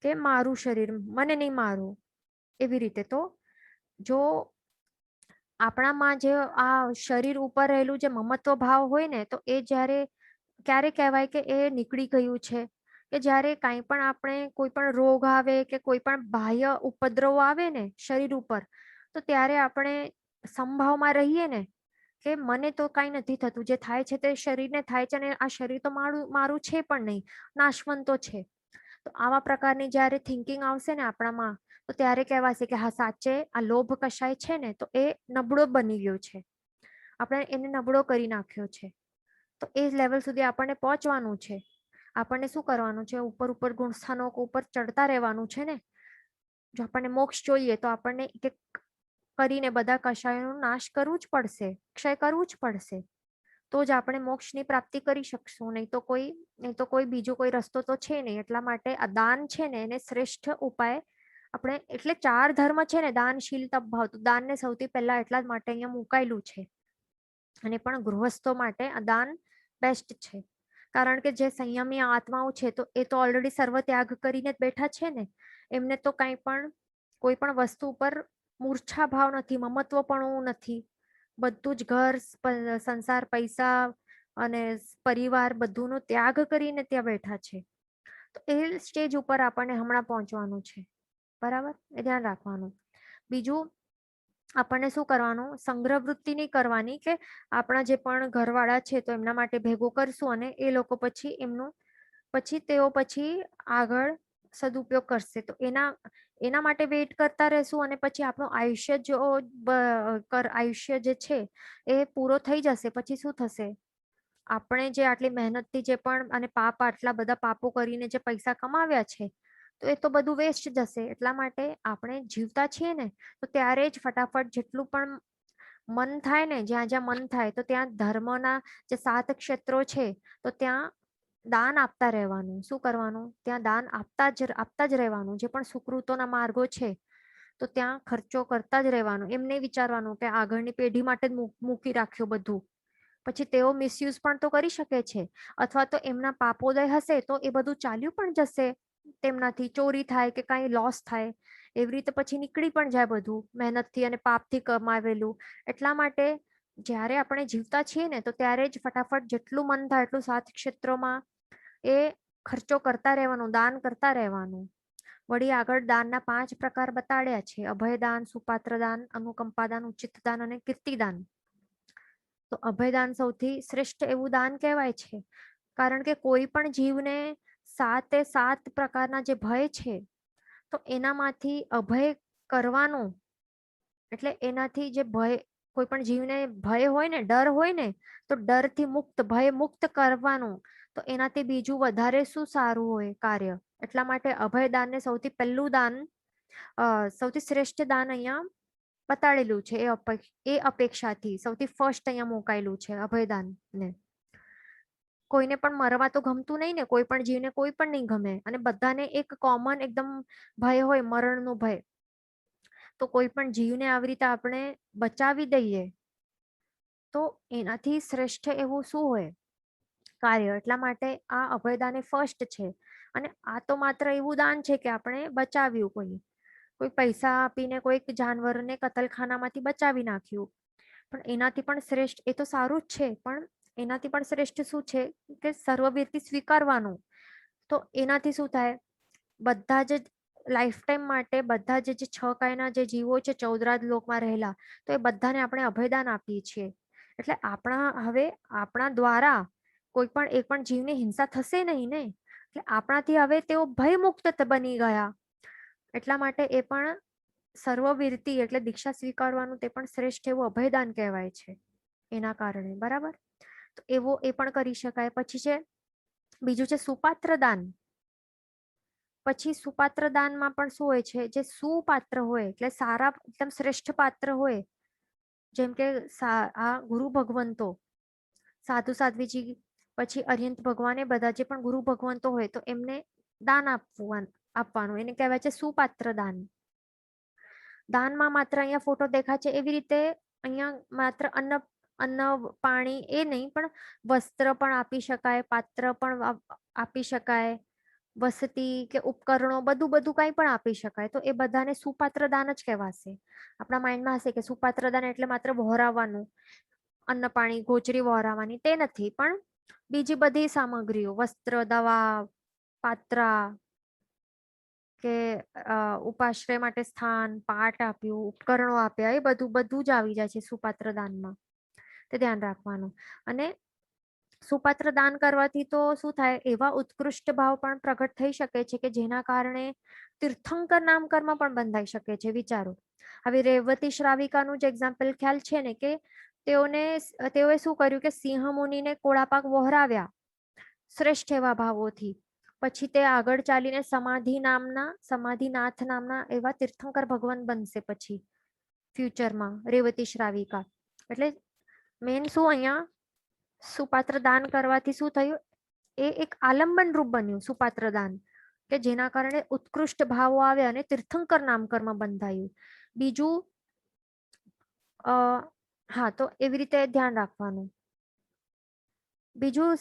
કે મારું શરીર, મને નહીં મારું. એવી રીતે તો જો આપણામાં જે આ શરીર ઉપર રહેલું જે મમત્વ ભાવ હોય ને, તો એ જ્યારે ક્યારે કહેવાય કે એ નીકળી ગયું છે કે જ્યારે કાંઈ પણ આપણે કોઈ પણ રોગ આવે કે કોઈ પણ બાહ્ય ઉપદ્રવ આવે ને શરીર ઉપર, તો ત્યારે આપણે સંભાવમાં રહીએ ને કે મને તો કાંઈ નથી થતું, જે થાય છે તે શરીરને થાય છે અને આ શરીર તો મારું છે પણ નહીં, નાશવંતો છે. તો આવા પ્રકારની જ્યારે થિંકિંગ આવશે ને આપણામાં, તો ત્યારે કહેવાશે કે હા સાચે આ લોભ કશાય છે ને તો એ નબળો બની ગયો છે, આપણે એને નબળો કરી નાખ્યો છે. તો એ લેવલ સુધી આપણને પહોંચવાનું છે. આપણને શું કરવાનું છે, ઉપર ઉપર ગુણસ્થાનો ઉપર ચડતા રહેવાનું છે ને. જો આપણને મોક્ષ જોઈએ તો આપણને એક કરીને બધા કષાયોનો નાશ કરવું જ પડશે, ક્ષય કરવું જ પડશે. તો જ આપણે મોક્ષની પ્રાપ્તિ કરી શકશું. નહીં તો કોઈ બીજો કોઈ રસ્તો તો છે નહીં. એટલા માટે આ દાન છે ને એને શ્રેષ્ઠ ઉપાય આપણે, એટલે 4 ધર્મ છે ને, દાન, શીલ, તપ, ભાવ. તો દાનને સૌથી પહેલા એટલા જ માટે અહીંયા મુકાયેલું છે. અને પણ ગૃહસ્થો માટે આ દાન બેસ્ટ છે. કારણ કે જે સંયમી આત્માઓ છે તો એ તો ઓલરેડી સર્વ ત્યાગ કરીને જ બેઠા છે ને. એમને તો કાંઈ પણ કોઈ પણ વસ્તુ પર મૂર્છા ભાવ નથી, મમત્વપણું નથી. બધું જ ઘર, સંસાર, પૈસા અને પરિવાર બધુંનો ત્યાગ કરીને ત્યાં બેઠા છે. તો એ સ્ટેજ ઉપર આપણને હમણાં પહોંચવાનું છે. બરાબર, એ ધ્યાન રાખવાનું. બીજું આપણને શું કરવાનું, સંગ્રહ વૃત્તિ નહીં કરવાની કે આપણા જે પણ ઘરવાળા છે તો એમના માટે ભેગું કરશું અને એ લોકો પછી એમનું તેઓ પછી આગળ સદુપયોગ કરશે. તો એના માટે વેઇટ કરતા રહેશું અને પછી આપણું આયુષ્ય જે છે એ પૂરો થઈ જશે. પછી શું થશે, આપણે જે આટલી મહેનતથી જે પણ અને આટલા બધા પાપો કરીને જે પૈસા કમાવ્યા છે તો એ તો બધું વેસ્ટ જશે. એટલા માટે આપણે જીવતા છીએ ને તો ત્યારે જ ફટાફટ જેટલું પણ મન થાય ને, જ્યાં જ્યાં મન થાય તો ત્યાં ધર્મના જે 7 ક્ષેત્રો છે તો ત્યાં દાન આપતા રહેવાનું. શું કરવાનું, ત્યાં દાન આપતા જ રહેવાનું. જે પણ સુકૃતોના માર્ગો છે તો ત્યાં ખર્ચો કરતા જ રહેવાનું. એમ નહીં વિચારવાનું કે આગળની પેઢી માટે જ મૂકી રાખ્યું બધું. પછી તેઓ મિસયુઝ પણ તો કરી શકે છે, અથવા તો એમના પાપોદય હશે તો એ બધું ચાલ્યું પણ જશે, તેમનાથી ચોરી થાય કે કાંઈ લોસ થાય, એવી રીતે પછી નીકળી પણ જાય બધું મહેનતથી અને પાપથી કમાવેલું. એટલા માટે જ્યારે આપણે જીવતા છીએ ને તો ત્યારે જ ફટાફટ જેટલું મન થાય એટલું 7 ક્ષેત્રોમાં એ ખર્ચો કરતા રહેવાનું, દાન કરતા રહેવાનું. વળી આગળ દાનના 5 પ્રકાર બતાડ્યા છે: અભયદાન, સુપાત્રદાન, અનુકંપાદાન, ઉચિતદાન અને કીર્તિદાન. તો અભયદાન સૌથી શ્રેષ્ઠ એવું દાન કહેવાય છે. કારણ કે કોઈ પણ જીવને 7 પ્રકારના જે ભય છે તો એનામાંથી અભય કરવાનો, એટલે એનાથી જે ભય, કોઈ પણ જીવને ભય હોય ને, ડર હોય ને, તો ડરથી મુક્ત, ભય મુક્ત કરવાનું. તો એનાથી બીજું વધારે શું સારું હોય કાર્ય. એટલા માટે અભયદાનને સૌથી પહેલું દાન, સૌથી શ્રેષ્ઠ દાન અહીંયા બતાડેલું છે. એ અપેક્ષાથી સૌથી ફર્સ્ટ અહીંયા મુકાયેલું છે અભયદાનને. કોઈને પણ મરવા તો ગમતું નહીં ને, કોઈ પણ જીવને કોઈ પણ નહીં ગમે, અને બધાને એક કોમન એકદમ ભય હોય, મરણનો ભય. તો કોઈ પણ જીવને આવી રીતે આપણે બચાવી દઈએ તો એનાથી શ્રેષ્ઠ એવું શું હોય કાર્ય. એટલા માટે આ અભયદાન એ ફર્સ્ટ છે. અને આ તો માત્ર એવું દાન છે કે આપણે બચાવ્યું કોઈ. કોઈ પૈસા આપીને કોઈક જાનવરને કતલખાનામાંથી બચાવી નાખ્યું, પણ એનાથી પણ શ્રેષ્ઠ, એ તો સારું જ છે, પણ એનાથી પણ શ્રેષ્ઠ શું છે કે સર્વવીરથી સ્વીકારવાનું. તો એનાથી શું થાય, બધા જ લાઈફ ટાઈમ માટે બધા જ જે 6 કાયના જે જીવો છે 14 લોકમાં રહેલા, તો એ બધાને આપણે અભયદાન આપીએ છીએ. એટલે આપણા દ્વારા કોઈ પણ એક પણ જીવની હિંસા થશે નહીં ને, એટલે આપણાથી હવે તેઓ ભયમુક્ત બની ગયા. એટલા માટે એ પણ સર્વવીરતી એટલે દીક્ષા સ્વીકારવાનું તે પણ શ્રેષ્ઠ એવું અભયદાન કહેવાય છે એના કારણે. બરાબર, તો એવો એ પણ કરી શકાય. પછી છે બીજું છે સુપાત્ર દાન. પછી સુપાત્ર દાનમાં પણ શું હોય છે, જે સુપાત્ર હોય એટલે સારા એકદમ શ્રેષ્ઠ પાત્ર હોય, જેમ કે આ ગુરુ ભગવંતો, સાધુ સાધ્વીજી, પછી અર્યંત ભગવાન, બધા જે પણ ગુરુ ભગવંતો હોય તો એમને દાન આપવાનું, એને કહેવાય છે સુપાત્ર દાન. દાનમાં માત્ર અહીંયા ફોટો દેખાય છે એવી રીતે અહીંયા માત્ર અન્ન પાણી એ નહીં, પણ વસ્ત્ર પણ આપી શકાય, પાત્ર પણ આપી શકાય, વસતી કે ઉપકરણો બધું બધું કંઈ પણ આપી શકાય. તો એ બધાને સુપાત્ર દાન જ કહેવાશે. આપણા માઇન્ડમાં હશે કે સુપાત્ર દાન એટલે માત્ર વહોરાવાનું, અન્ન પાણી ગોચરી વહોરાવાની, તે નથી, પણ બીજી બધી સામગ્રીઓ, વસ્ત્ર, દવા, પાત્રા કે ઉપાશ્રય માટે સ્થાન, પાઠ આપ્યું, ઉપકરણો આપ્યા, એ બધું બધું જ આવી જાય છે સુપાત્ર દાનમાં. તે ધ્યાન રાખવાનું. અને સુપાત્ર દાન કરવાથી તો શું થાય, એવા ઉત્કૃષ્ટ ભાવ પણ પ્રગટ થઈ શકે છે કે જેના કારણે તીર્થંકર નામકર્મ પણ બંધાઈ શકે છે. વિચારો, હવે રેવતી શ્રાવિકાનું જ એક્ઝામ્પલ ખ્યાલ છે ને, કે તેઓએ શું કર્યું કે સિંહ મુનિને કોળાપાક વહોરાવ્યા શ્રેષ્ઠ એવા ભાવોથી. પછી તે આગળ ચાલીને સમાધિનાથ નામના એવા તીર્થંકર ભગવાન બનશે પછી ફ્યુચરમાં, રેવતી શ્રાવિકા. એટલે મેન શું અહીંયા સુપાત્ર દાન કરવાથી શું થયું, એ એક આલંબન રૂપ બન્યું સુપાત્ર દાન, કે જેના કારણે ઉત્કૃષ્ટ ભાવો આવે અને તીર્થંકર નામકર્મ બંધાયું. બીજું હા, તો એવી રીતે ધ્યાન રાખવાનું. બીજું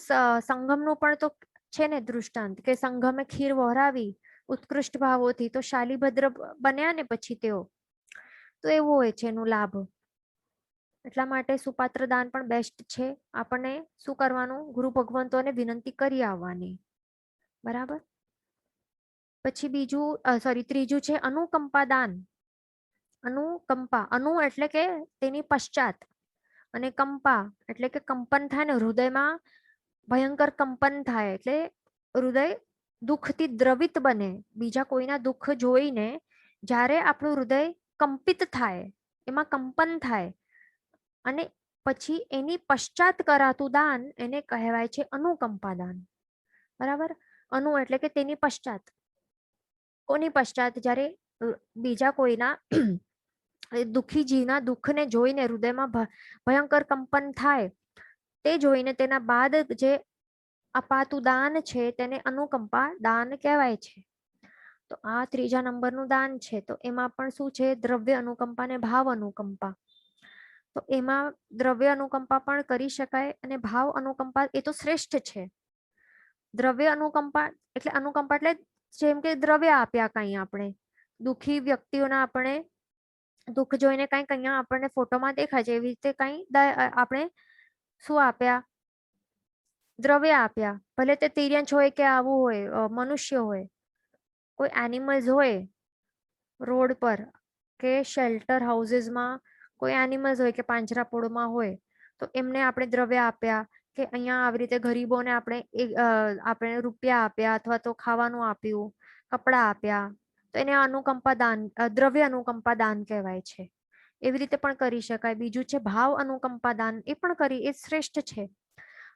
સંગમનું પણ તો છે ને દૃષ્ટાંત, કે સંગમે ખીર વહોરાવી ઉત્કૃષ્ટ ભાવોથી તો શાલીભદ્ર બન્યા ને પછી તેઓ, તો એવું હોય છે એનું લાભ. એટલા માટે સુપાત્ર દાન પણ બેસ્ટ છે. આપણને શું કરવાનું, ગુરુ ભગવંતોને વિનંતી કરી આવવાની. બરાબર. પછી ત્રીજું છે અનુકંપા દાન. અનુકંપા, અનુ એટલે કે તેની પશ્ચાત, અને કંપા એટલે કે કંપન થાય ને, હૃદયમાં ભયંકર કંપન થાય, એટલે હૃદય દુઃખથી દ્રવિત બને. બીજા કોઈના દુઃખ જોઈને જ્યારે આપણું હૃદય કંપિત થાય, એમાં કંપન થાય, અને પછી એની પશ્ચાત કરાતું દાન એને કહેવાય છે અનુકંપા દાન. બરાબર. અનુ એટલે કે તેની પશ્ચાત. કોની પશ્ચાત? જ્યારે બીજા કોઈના દુઃખી જીવના દુઃખને જોઈને હૃદયમાં ભયંકર કંપન થાય, તે જોઈને તેના બાદ જે અપાતું દાન છે તેને અનુકંપા દાન કહેવાય છે. તો આ ત્રીજા નંબરનું દાન છે. તો એમાં પણ શું છે, દ્રવ્ય અનુકંપા અને ભાવ અનુકંપા. તો એમાં દ્રવ્ય અનુકંપા પણ કરી શકાય, અને ભાવ અનુકંપા એ તો શ્રેષ્ઠ છે. દ્રવ્ય અનુકંપા એટલે જેમ કે દ્રવ્ય આપ્યા કઈ આપણે દુઃખી વ્યક્તિઓના, આપણે દુઃખ જોઈને કઈક અહીંયા આપણને ફોટોમાં દેખાય છે એવી રીતે કઈ આપણે શું આપ્યા, દ્રવ્ય આપ્યા. ભલે તે તિર્યંચ હોય કે આવું હોય, મનુષ્ય હોય, કોઈ એનિમલ્સ હોય રોડ પર કે શેલ્ટર હાઉસીસમાં, કોઈ એનિમલ્સ હોય કે પાંજરાપોળમાં હોય, તો એમને આપણે દ્રવ્ય આપ્યા, કે અહીંયા આવી રીતે ગરીબોને આપણે રૂપિયા આપ્યા, અથવા તો ખાવાનું આપ્યું, કપડા આપ્યા, તો એને અનુકંપા દાન, દ્રવ્ય અનુકંપા દાન કહેવાય છે. એવી રીતે પણ કરી શકાય. બીજું છે ભાવ અનુકંપા દાન, એ શ્રેષ્ઠ છે.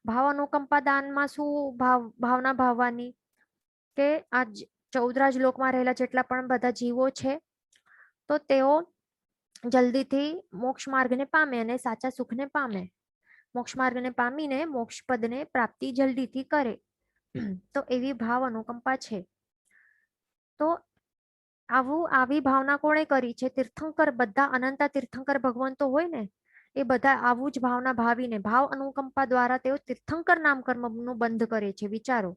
ભાવ અનુકંપા દાનમાં શું ભાવના ભાવવાની, કે આ 14 લોકમાં રહેલા જેટલા પણ બધા જીવો છે, તો તેઓ જલ્દીથી મોક્ષ માર્ગને પામે અને સાચા સુખને પામે. મોક્ષ માર્ગને પામીને મોક્ષ પદને પ્રાપ્તિ જલ્દીથી કરે. તો એવી ભાવ અનુકંપા છે. તો આવી ભાવના કોણે કરી છે? તીર્થંકર, બધા અનંતા તીર્થંકર ભગવંતો હોય ને, એ બધા આવું જ ભાવના ભાવીને ભાવ અનુકંપા દ્વારા તેઓ તીર્થંકર નામકર્મનું બંધ કરે છે. વિચારો,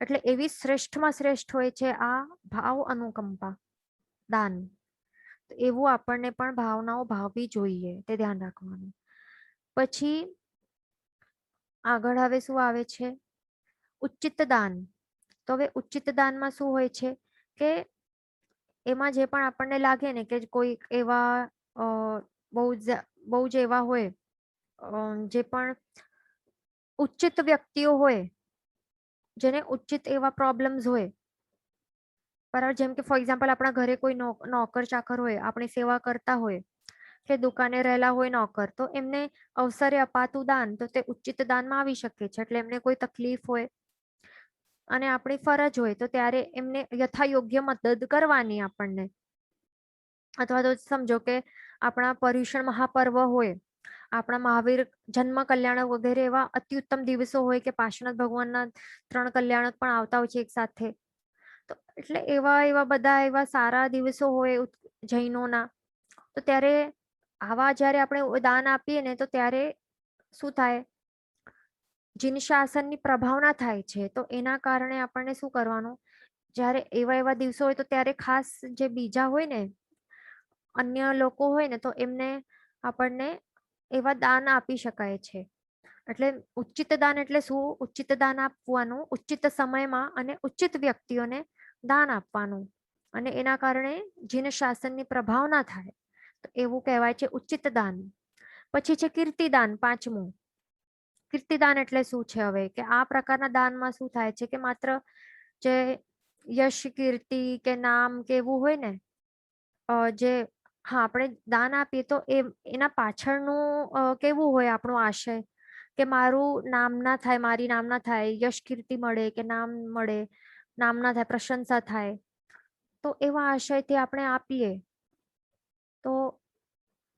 એટલે એવી શ્રેષ્ઠમાં શ્રેષ્ઠ હોય છે આ ભાવ અનુકંપા. દાન. તો એવું આપણને પણ ભાવનાઓ ભાવવી જોઈએ, તે ધ્યાન રાખવાનું. પછી આગળ હવે શું આવે છે? ઉચિત દાન. તો હવે ઉચિત દાનમાં શું હોય છે કે એમાં જે પણ આપણને લાગે ને કે કોઈ એવા બહુ જ એવા હોય જે પણ ઉચિત વ્યક્તિઓ હોય, જેને ઉચિત એવા પ્રોબ્લેમ્સ હોય, બરાબર. જેમ કે ફોર એક્ઝામ્પલ આપણા ઘરે કોઈ નોકર ચાકર હોય, આપણી સેવા કરતા હોય, કે દુકાને રહેલા હોય નોકર, તો એમને અવસરે અપાતું દાન તો તે ઉચિત દાનમાં આવી શકે છે. એટલે એમને કોઈ તકલીફ હોય અને આપણી ફરજ હોય તો ત્યારે એમને યથાયોગ્ય મદદ કરવાની આપણને. અથવા તો સમજો કે આપણા પર્યુષણ મહાપર્વ હોય, આપણા મહાવીર જન્મ કલ્યાણ વગેરે એવા અત્યુત્તમ દિવસો હોય કે પાર્શ્વનાથ ભગવાનના 3 કલ્યાણક પણ આવતા હોય છે એક સાથે. તો એટલે એવા બધા એવા સારા દિવસો હોય જૈનોના, તો ત્યારે આવા જ્યારે આપણે દાન આપીએ ને તો ત્યારે શું થાય, જીન શાસનની પ્રભાવના થાય છે. તો એના કારણે આપણને શું કરવાનું, જ્યારે એવા દિવસો હોય તો ત્યારે ખાસ જે બીજા હોય ને અન્ય લોકો હોય ને તો એમને આપણને એવા દાન આપી શકાય છે. એટલે ઉચિત દાન એટલે શું? ઉચિત દાન આપવાનું ઉચિત સમયમાં અને ઉચિત વ્યક્તિઓને દાન આપવાનું, અને એના કારણે જીન શાસનની પ્રભાવના થાય, તો એવું કહેવાય છે ઉચિત દાન. પછી છે કીર્તિદાન, 5મું. કીર્તિદાન એટલે શું છે? હવે કે આ પ્રકારના દાનમાં શું થાય છે કે માત્ર જે યશ કીર્તિ કે નામ કે એવું હોય ને, જે હા આપણે દાન આપીએ તો એના પાછળનું કેવું હોય આપણો આશય, કે મારું નામ ના થાય, મારી નામ ના થાય, યશ કીર્તિ મળે કે નામ મળે, નામ ના થાય, પ્રશંસા થાય. તો એવા આશયથી આપણે આપીએ તો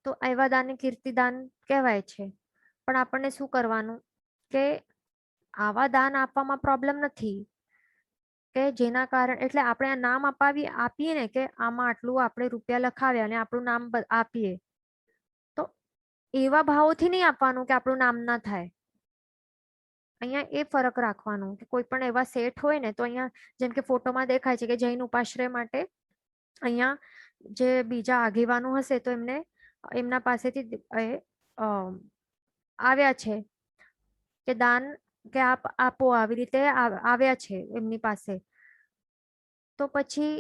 તો એવા દાન કીર્તિદાન કહેવાય છે. પણ આપણને શું કરવાનું કે આવા દાન આપવામાં પ્રોબ્લેમ નથી, કે જેના કારણે એટલે આપણે આ નામ આપીએ ને કે આમાં આટલું આપણે રૂપિયા લખાવ્યા અને આપણું નામ આપીએ, તો એવા ભાવોથી નહીં આપવાનું કે આપણું નામ ના થાય. અહીંયા એ ફરક રાખવાનો કે કોઈ પણ એવા સેઠ હોય ને તો અહીંયા જેમ કે ફોટોમાં દેખાય છે કે જૈન ઉપાશ્રય માટે અહીંયા જે બીજા આગેવાનો હશે તો એમને એમના પાસેથી આવ્યા છે કે દાન કે આપો, આવી રીતે આવ્યા છે એમની પાસે. તો પછી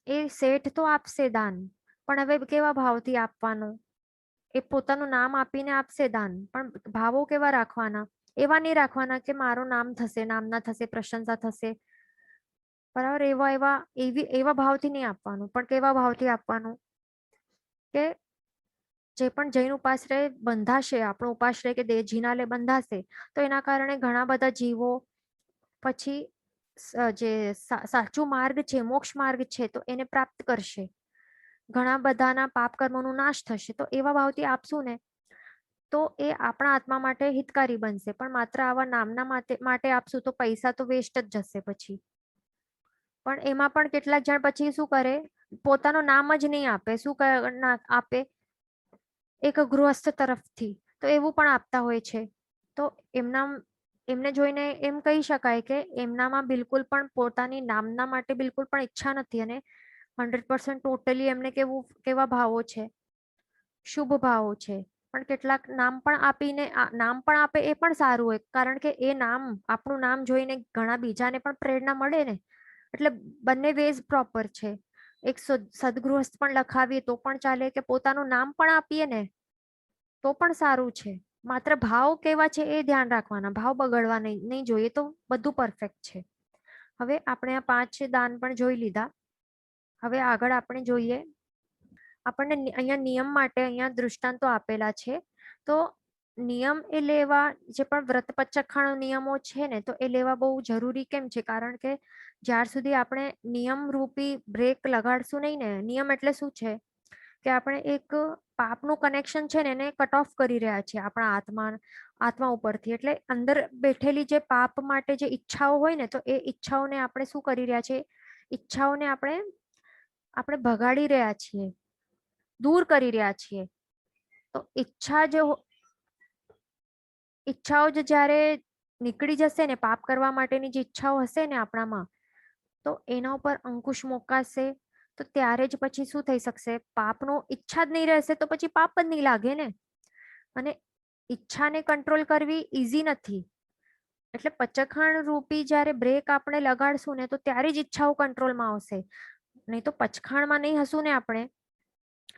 એ શેઠ તો આપશે દાન, પણ હવે કેવા ભાવથી આપવાનું? એ પોતાનું નામ આપીને આપશે દાન, પણ ભાવો કેવા રાખવાના? એવા નહીં રાખવાના કે મારું નામ થશે, નામના થશે, પ્રશંસા થશે, બરાબર. એવા ભાવથી નહીં આપવાનું, પણ કેવા ભાવથી આપવાનું કે જે પણ જૈન ઉપાશ્રય બંધાશે, આપણો ઉપાશ્રય કે જિનાલય બંધાશે, તો એના કારણે ઘણા બધા જીવો પછી જે સાચું માર્ગ છે, મોક્ષ માર્ગ છે, તો એને પ્રાપ્ત કરશે. ઘણા બધાના પાપ કર્મોનો નાશ થશે. તો એવા ભાવથી આપશું ને તો એ આપણા આત્મા માટે હિતકારી બનશે. પણ માત્ર આવા નામના માટે આપશું તો પૈસા તો વેસ્ટ જ જશે પછી. પણ એમાં પણ કેટલાક જણ પછી શું કરે, પોતાનું નામ જ નહીં આપે. શું આપે? એક ગૃહસ્થ તરફથી તો એવું પણ આપતા હોય છે. તો એમને જોઈને એમ કહી શકાય કે એમનામાં બિલકુલ પણ પોતાની નામના માટે બિલકુલ પણ ઈચ્છા નથી, અને 100% ટોટલી એમને કેવા ભાવો છે, શુભ ભાવો છે. પણ કેટલાક નામ પણ આપે એ પણ સારું હોય, કારણ કે એ નામ, આપણું નામ જોઈને ઘણા બીજાને પણ પ્રેરણા મળે ને. એટલે બંને વેઝ પ્રોપર છે. એક સદગૃહસ્થ પણ લખાવીએ તો પણ ચાલે, કે પોતાનું નામ પણ આપીએ ને તો પણ સારું છે. માત્ર ભાવ કેવા છે એ ધ્યાન રાખવાના, ભાવ બગડવા નહીં જોઈએ, તો બધું પરફેક્ટ છે. હવે આપણે આ 5 દાન પણ જોઈ લીધા. હવે આગળ આપણે જોઈએ, આપણને અહીંયા નિયમ માટે અહીંયા દૃષ્ટાંતો આપેલા છે. તો નિયમ એ લેવા, જે પણ વ્રત પચખાણ નિયમો છે ને, તો એ લેવા બહુ જરૂરી કેમ છે? કારણ કે જ્યાર સુધી આપણે નિયમ રૂપી બ્રેક લગાડશું નહીં ને, નિયમ એટલે શું છે કે આપણે એક પાપનું કનેક્શન છે ને એને કટ ઓફ કરી રહ્યા છે આપણા આત્મા ઉપરથી. એટલે અંદર બેઠેલી જે પાપ માટે જે ઈચ્છાઓ હોય ને, તો એ ઈચ્છાઓને આપણે શું કરી રહ્યા છે? ઈચ્છાઓને આપણે ભગાડી રહ્યા છીએ, દૂર કરી રહ્યા છીએ. તો ઈચ્છાઓ જ્યારે નીકળી જશે ને, પાપ કરવા માટેની જે ઈચ્છાઓ હશે ને આપણામાં, તો એના ઉપર અંકુશ મુકાશે. તો ત્યારે જ પછી શું થઈ શકશે? પાપનો ઈચ્છા જ નહીં રહેશે તો પછી પાપ જ નહીં લાગે ને. અને ઈચ્છાને કંટ્રોલ કરવી ઈઝી નથી. એટલે પચખાણ રૂપી જ્યારે બ્રેક આપણે લગાડશું ને તો ત્યારે જ ઈચ્છાઓ કંટ્રોલમાં આવશે. નહીં તો પચખાણમાં નહીં હશું ને આપણે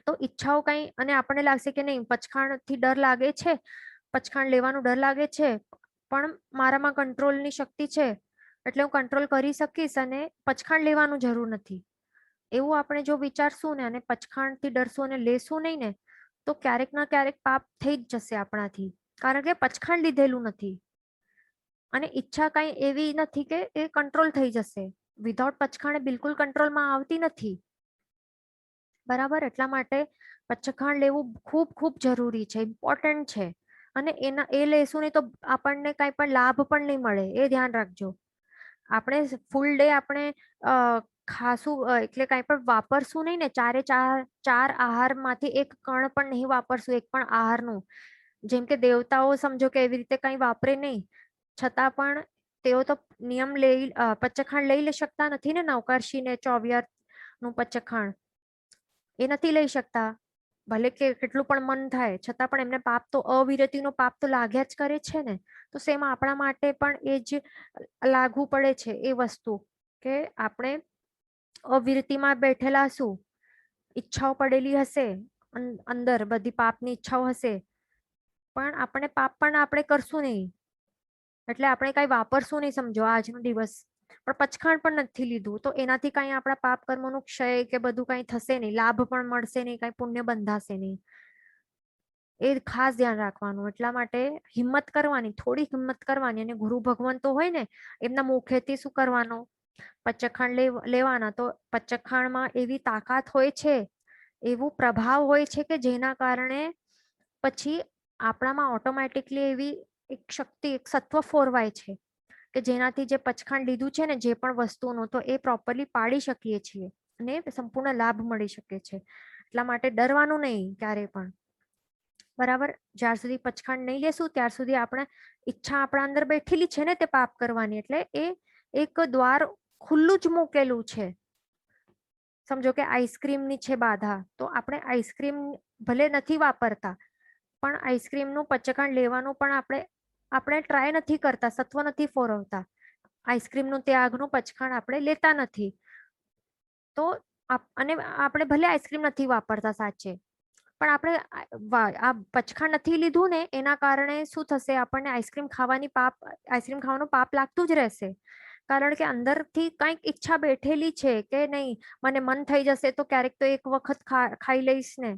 તો ઈચ્છાઓ કઈ, અને આપણને લાગશે કે નહીં પચખાણથી ડર લાગે છે, પચખાણ લેવાનું ડર લાગે છે, પણ મારામાં કંટ્રોલની શક્તિ છે એટલે હું કંટ્રોલ કરી શકીશ અને પચખાણ લેવાનું જરૂર નથી. એવું આપણે જો વિચારશું ને અને પચખાણથી ડરશું અને લેશું નહીં ને તો ક્યારેક ના ક્યારેક પાપ થઈ જ જશે આપણાથી, કારણ કે પચખાણ લીધેલું નથી. અને ઈચ્છા કઈ એવી નથી કે એ કંટ્રોલ થઈ જશે. વિધાઉટ પચખાણે બિલકુલ કંટ્રોલમાં આવતી નથી. બરાબર, એટલા માટે પચખાણ લેવું ખૂબ ખૂબ જરૂરી છે, ઇમ્પોર્ટન્ટ છે. અને એ લેશું નહીં તો આપણને કઈ પણ લાભ પણ નહીં મળે, એ ધ્યાન રાખજો. આપણે ફૂલ ડે આપણે ખાશું એટલે કઈ પણ વાપરશું નહીં ને, ચાર આહારમાંથી એક કણ પણ નહીં વાપરશું, એક પણ આહારનું. જેમ કે દેવતાઓ સમજો કે એવી રીતે કઈ વાપરે નહીં, છતાં પણ તેઓ તો નિયમ પચખાણ લઈ શકતા નથી ને. નવકારશી ને ચોવિયાર નું પચખાણ એ નથી લઈ શકતા, ભલે કે કેટલું પણ મન થાય છતાં પણ એમને પાપ તો અવિરતિનો પાપ તો લાગ્યા જ કરે છે ને. તો સેમ આપણા માટે પણ એ જ લાગુ પડે છે એ વસ્તુ, કે આપણે અવિરતિમાં બેઠેલા શું, ઈચ્છાઓ પડેલી હશે અંદર, બધી પાપની ઈચ્છાઓ હશે, પણ આપણે પાપ પણ આપણે કરશું નહીં, એટલે આપણે કઈ વાપરશું નહીં સમજો આજનો દિવસ, પણ પચખાણ પણ નથી લીધું તો એનાથી કઈ આપણા પાપ કર્મોનું ક્ષય કે બધું કઈ થશે નહીં, લાભ પણ મળશે નહીં, કઈ પુણ્ય બંધાશે નહીં. એ ખાસ ધ્યાન રાખવાનું. એટલા માટે હિંમત કરવાની, થોડી હિંમત કરવાની. અને ગુરુ ભગવાન તો હોય ને, એમના મુખેથી શું કરવાનું, પચખાણ લેવાના. તો પચખાણમાં એવી તાકાત હોય છે, એવું પ્રભાવ હોય છે કે જેના કારણે પછી આપણામાં ઓટોમેટિકલી એવી એક શક્તિ, એક સત્વ ફોરવાય છે કે જેનાથી જે પચખાણ લીધું છે ને જે પણ વસ્તુનો, તો એ પ્રોપરલી પાડી શકીએ છીએ અને સંપૂર્ણ લાભ મળી શકે છે. એટલા માટે ડરવાનું નહીં ક્યારે પણ. બરાબર, જ્યાર સુધી પચખાણ નહીં લેશું ત્યાર સુધી આપણે ઈચ્છા આપણા અંદર બેઠેલી છે ને તે પાપ કરવાની, એટલે એ એક દ્વાર ખુલ્લું જ મૂકેલું છે. સમજો કે આઈસ્ક્રીમની છે બાધા, તો આપણે આઈસ્ક્રીમ ભલે નથી વાપરતા પણ આઈસ્ક્રીમનું પચખાણ લેવાનું પણ આપણે ટ્રાય નથી કરતા, સત્વ નથી ફોરવતા, આઈસ્ક્રીમનું ત્યાગનું પચખાણ આપણે લેતા નથી. તો અને આપણે ભલે આઈસ્ક્રીમ નથી વાપરતા સાચે, પણ આપણે આ પચખાણ નથી લીધું ને એના કારણે શું થશે, આપણને આઈસ્ક્રીમ ખાવાનું પાપ લાગતું જ રહેશે. કારણ કે અંદરથી કંઈક ઈચ્છા બેઠેલી છે કે નહીં, મને મન થઈ જશે તો ક્યારેક તો એક વખત ખાઈ લઈશ ને,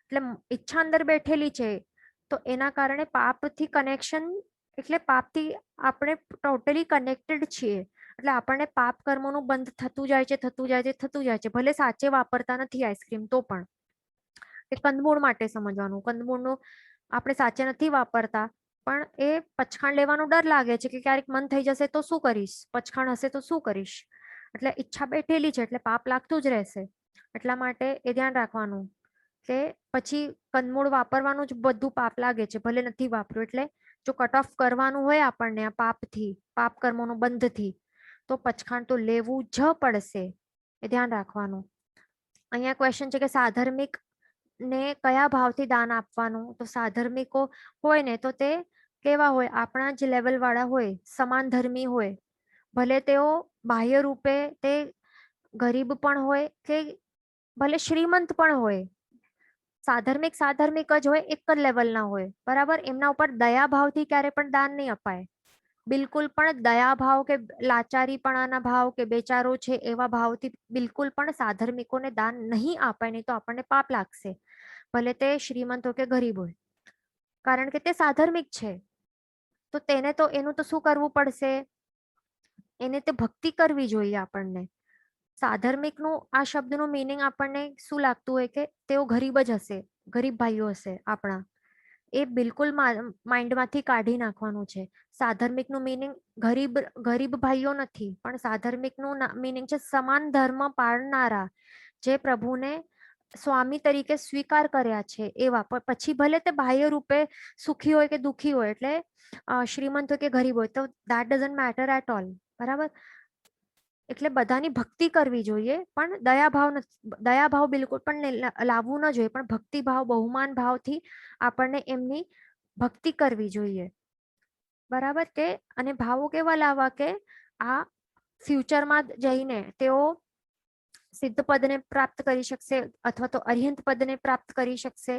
એટલે ઈચ્છા અંદર બેઠેલી છે. તો એના કારણે પાપથી કનેક્શન, એટલે પાપથી આપણે ટોટલી કનેક્ટેડ છીએ. એટલે આપણને પાપ કર્મોનું બંધ થતું જાય છે, થતું જાય છે, થતું જાય છે. ભલે સાચે વાપરતા નથી આઈસ્ક્રીમ તો પણ. એ કંદમૂળ માટે સમજવાનું, કંદમૂળનું આપણે સાચે નથી વાપરતા પણ એ પચખાણ લેવાનો ડર લાગે છે કે ક્યારેક મન થઈ જશે તો શું કરીશ, પચખાણ હશે તો શું કરીશ, એટલે ઈચ્છા બેઠેલી છે એટલે પાપ લાગતું જ રહેશે. એટલા માટે એ ધ્યાન રાખવાનું કે પછી કંદમૂળ વાપરવાનું જ બધું પાપ લાગે છે, ભલે નથી વાપર્યું. એટલે જો કટ ઓફ કરવાનું હોય આપણને આ પાપથી, પાપ કર્મોનું બંધથી, તો પચખાણ તો લેવું જ પડશે, એ ધ્યાન રાખવાનું. અહીંયા ક્વેશ્ચન છે કે સાધર્મિક ને કયા ભાવથી દાન આપવાનું. તો સાધર્મિકો હોય ને તો તે કેવા હોય, આપણા જ લેવલ વાળા હોય, સમાન ધર્મી હોય, ભલે તેઓ બાહ્ય રૂપે તે ગરીબ પણ હોય કે ભલે શ્રીમંત પણ હોય, સાધર્મિક જ હોય, એક જ લેવલના હોય. બરાબર, એમના ઉપર દયા ભાવથી ક્યારે પણ દાન નહીં અપાય, બિલકુલ પણ દયા ભાવ કે લાચારીપણાના ભાવ કે બેચારો છે એવા ભાવથી બિલકુલ પણ સાધર્મિકોને દાન નહીં અપાય, નહીં તો આપણને પાપ લાગશે, ભલે તે શ્રીમંત હોય કે ગરીબ હોય, કારણ કે તે સાધર્મિક છે. તો તેને તો એનું તો શું કરવું પડશે, એને તે ભક્તિ કરવી જોઈએ આપણને. સાધર્મિકનું આ શબ્દનું મીનિંગ આપણને શું લાગતું હોય કે તેઓ ગરીબ જ હશે, ગરીબ ભાઈઓ હશે આપણા, એ બિલકુલ માઇન્ડમાંથી કાઢી નાખવાનું છે. સાધર્મિકનું મીનિંગ ગરીબ ભાઈઓ નથી, પણ સાધર્મિકનું મીનિંગ છે સમાન ધર્મ પાળનારા, જે પ્રભુને સ્વામી તરીકે સ્વીકાર કર્યા છે એવા. પછી ભલે તે બાહ્ય રૂપે સુખી હોય કે દુખી હોય, એટલે શ્રીમંત હોય કે ગરીબ હોય, તો that doesn't matter at all. બરાબર, એટલે બધાની ભક્તિ કરવી જોઈએ, પણ દયાભાવ બિલકુલ પણ લાવવું ન જોઈએ, પણ ભક્તિભાવ બહુમાન ભાવથી આપણને એમની ભક્તિ કરવી જોઈએ. બરાબર કે અને ભાવો કેવા લાવવા કે આ ફ્યુચરમાં જઈને તેઓ સિદ્ધ પદને પ્રાપ્ત કરી શકશે અથવા તો અરિહંત પદને પ્રાપ્ત કરી શકશે.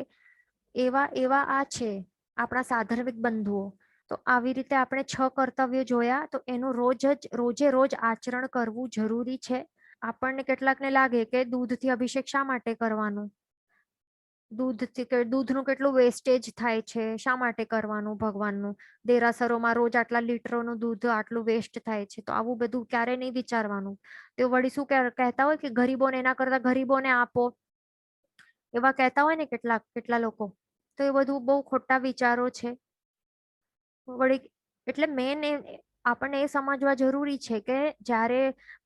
એવા એવા આ છે આપણા સાધર્મિક બંધુઓ. તો આવી રીતે આપણે 6 કર્તવ્યો જોયા, તો એનું રોજે રોજ આચરણ કરવું જરૂરી છે. આપણને કેટલાકને લાગે કે દૂધથી અભિષેક શા માટે કરવાનું, દૂધનું કેટલું વેસ્ટેજ થાય છે, શા માટે કરવાનું ભગવાનનું, દેરાસરોમાં રોજ આટલા લીટરોનું દૂધ આટલું વેસ્ટ થાય છે, તો આવું બધું ક્યારે નહીં વિચારવાનું. તે વળી શું કહેતા હોય કે ગરીબોને, એના કરતા ગરીબોને આપો, એવા કહેતા હોય ને કેટલા લોકો. તો એ બધું બહુ ખોટા વિચારો છે. વળી એટલે મેન આપણને એ સમજવા જરૂરી છે કે જ્યારે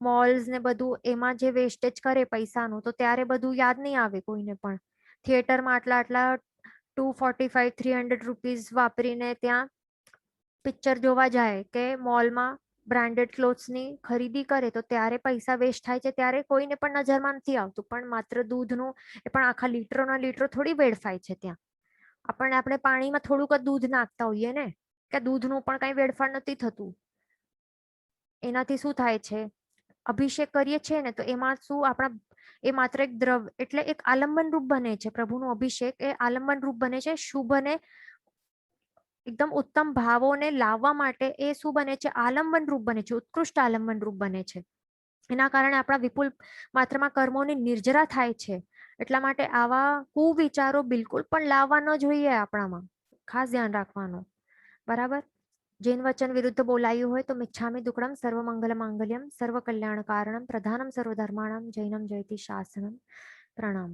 મોલ્સ ને બધું એમાં જે વેસ્ટેજ કરે પૈસાનું, તો ત્યારે બધું યાદ નહીં આવે કોઈને પણ. થિયેટરમાં આટલા આટલા 245 ₹300 વાપરીને ત્યાં પિક્ચર જોવા જાય કે મોલમાં બ્રાન્ડેડ ક્લોથ્સની ખરીદી કરે, તો ત્યારે પૈસા વેસ્ટ થાય છે, ત્યારે કોઈને પણ નજરમાં નથી આવતું. પણ માત્ર દૂધનું એ પણ આખા લીટરોના લીટરો થોડી વેડફાય છે ત્યાં. આપણે પાણીમાં થોડુંક જ દૂધ નાખતા હોઈએ ને, કે દૂધનું પણ કઈ વેડફાણ નથી થતું. એનાથી શું થાય છે, અભિષેક કરીએ છીએ ને, તો એમાં શું આપણા એ માત્ર એક દ્રવ્ય એટલે એક આલંબન રૂપ બને છે. પ્રભુનું અભિષેક એ આલંબન રૂપ બને છે. શુભ અને એકદમ ઉત્તમ ભાવોને લાવવા માટે એ શું બને છે, આલંબન રૂપ બને છે, ઉત્કૃષ્ટ આલંબન રૂપ બને છે. એના કારણે આપણા વિપુલ માત્રામાં કર્મોની નિર્જરા થાય છે. એટલા માટે આવા કુવિચારો બિલકુલ પણ લાવવા ન જોઈએ આપણામાં. ખાસ ધ્યાન રાખવાનું. બરાબર. જૈન વચન વિરુદ્ધ બોલાયું હોય તો મિચ્છામિ દુક્કડમ સર્વમંગલ માંગલ્યમ સર્વ કલ્યાણ કારણમ પ્રધાનમ સર્વધર્માણમ જૈનમ જયતિ શાસનમ. પ્રણામ.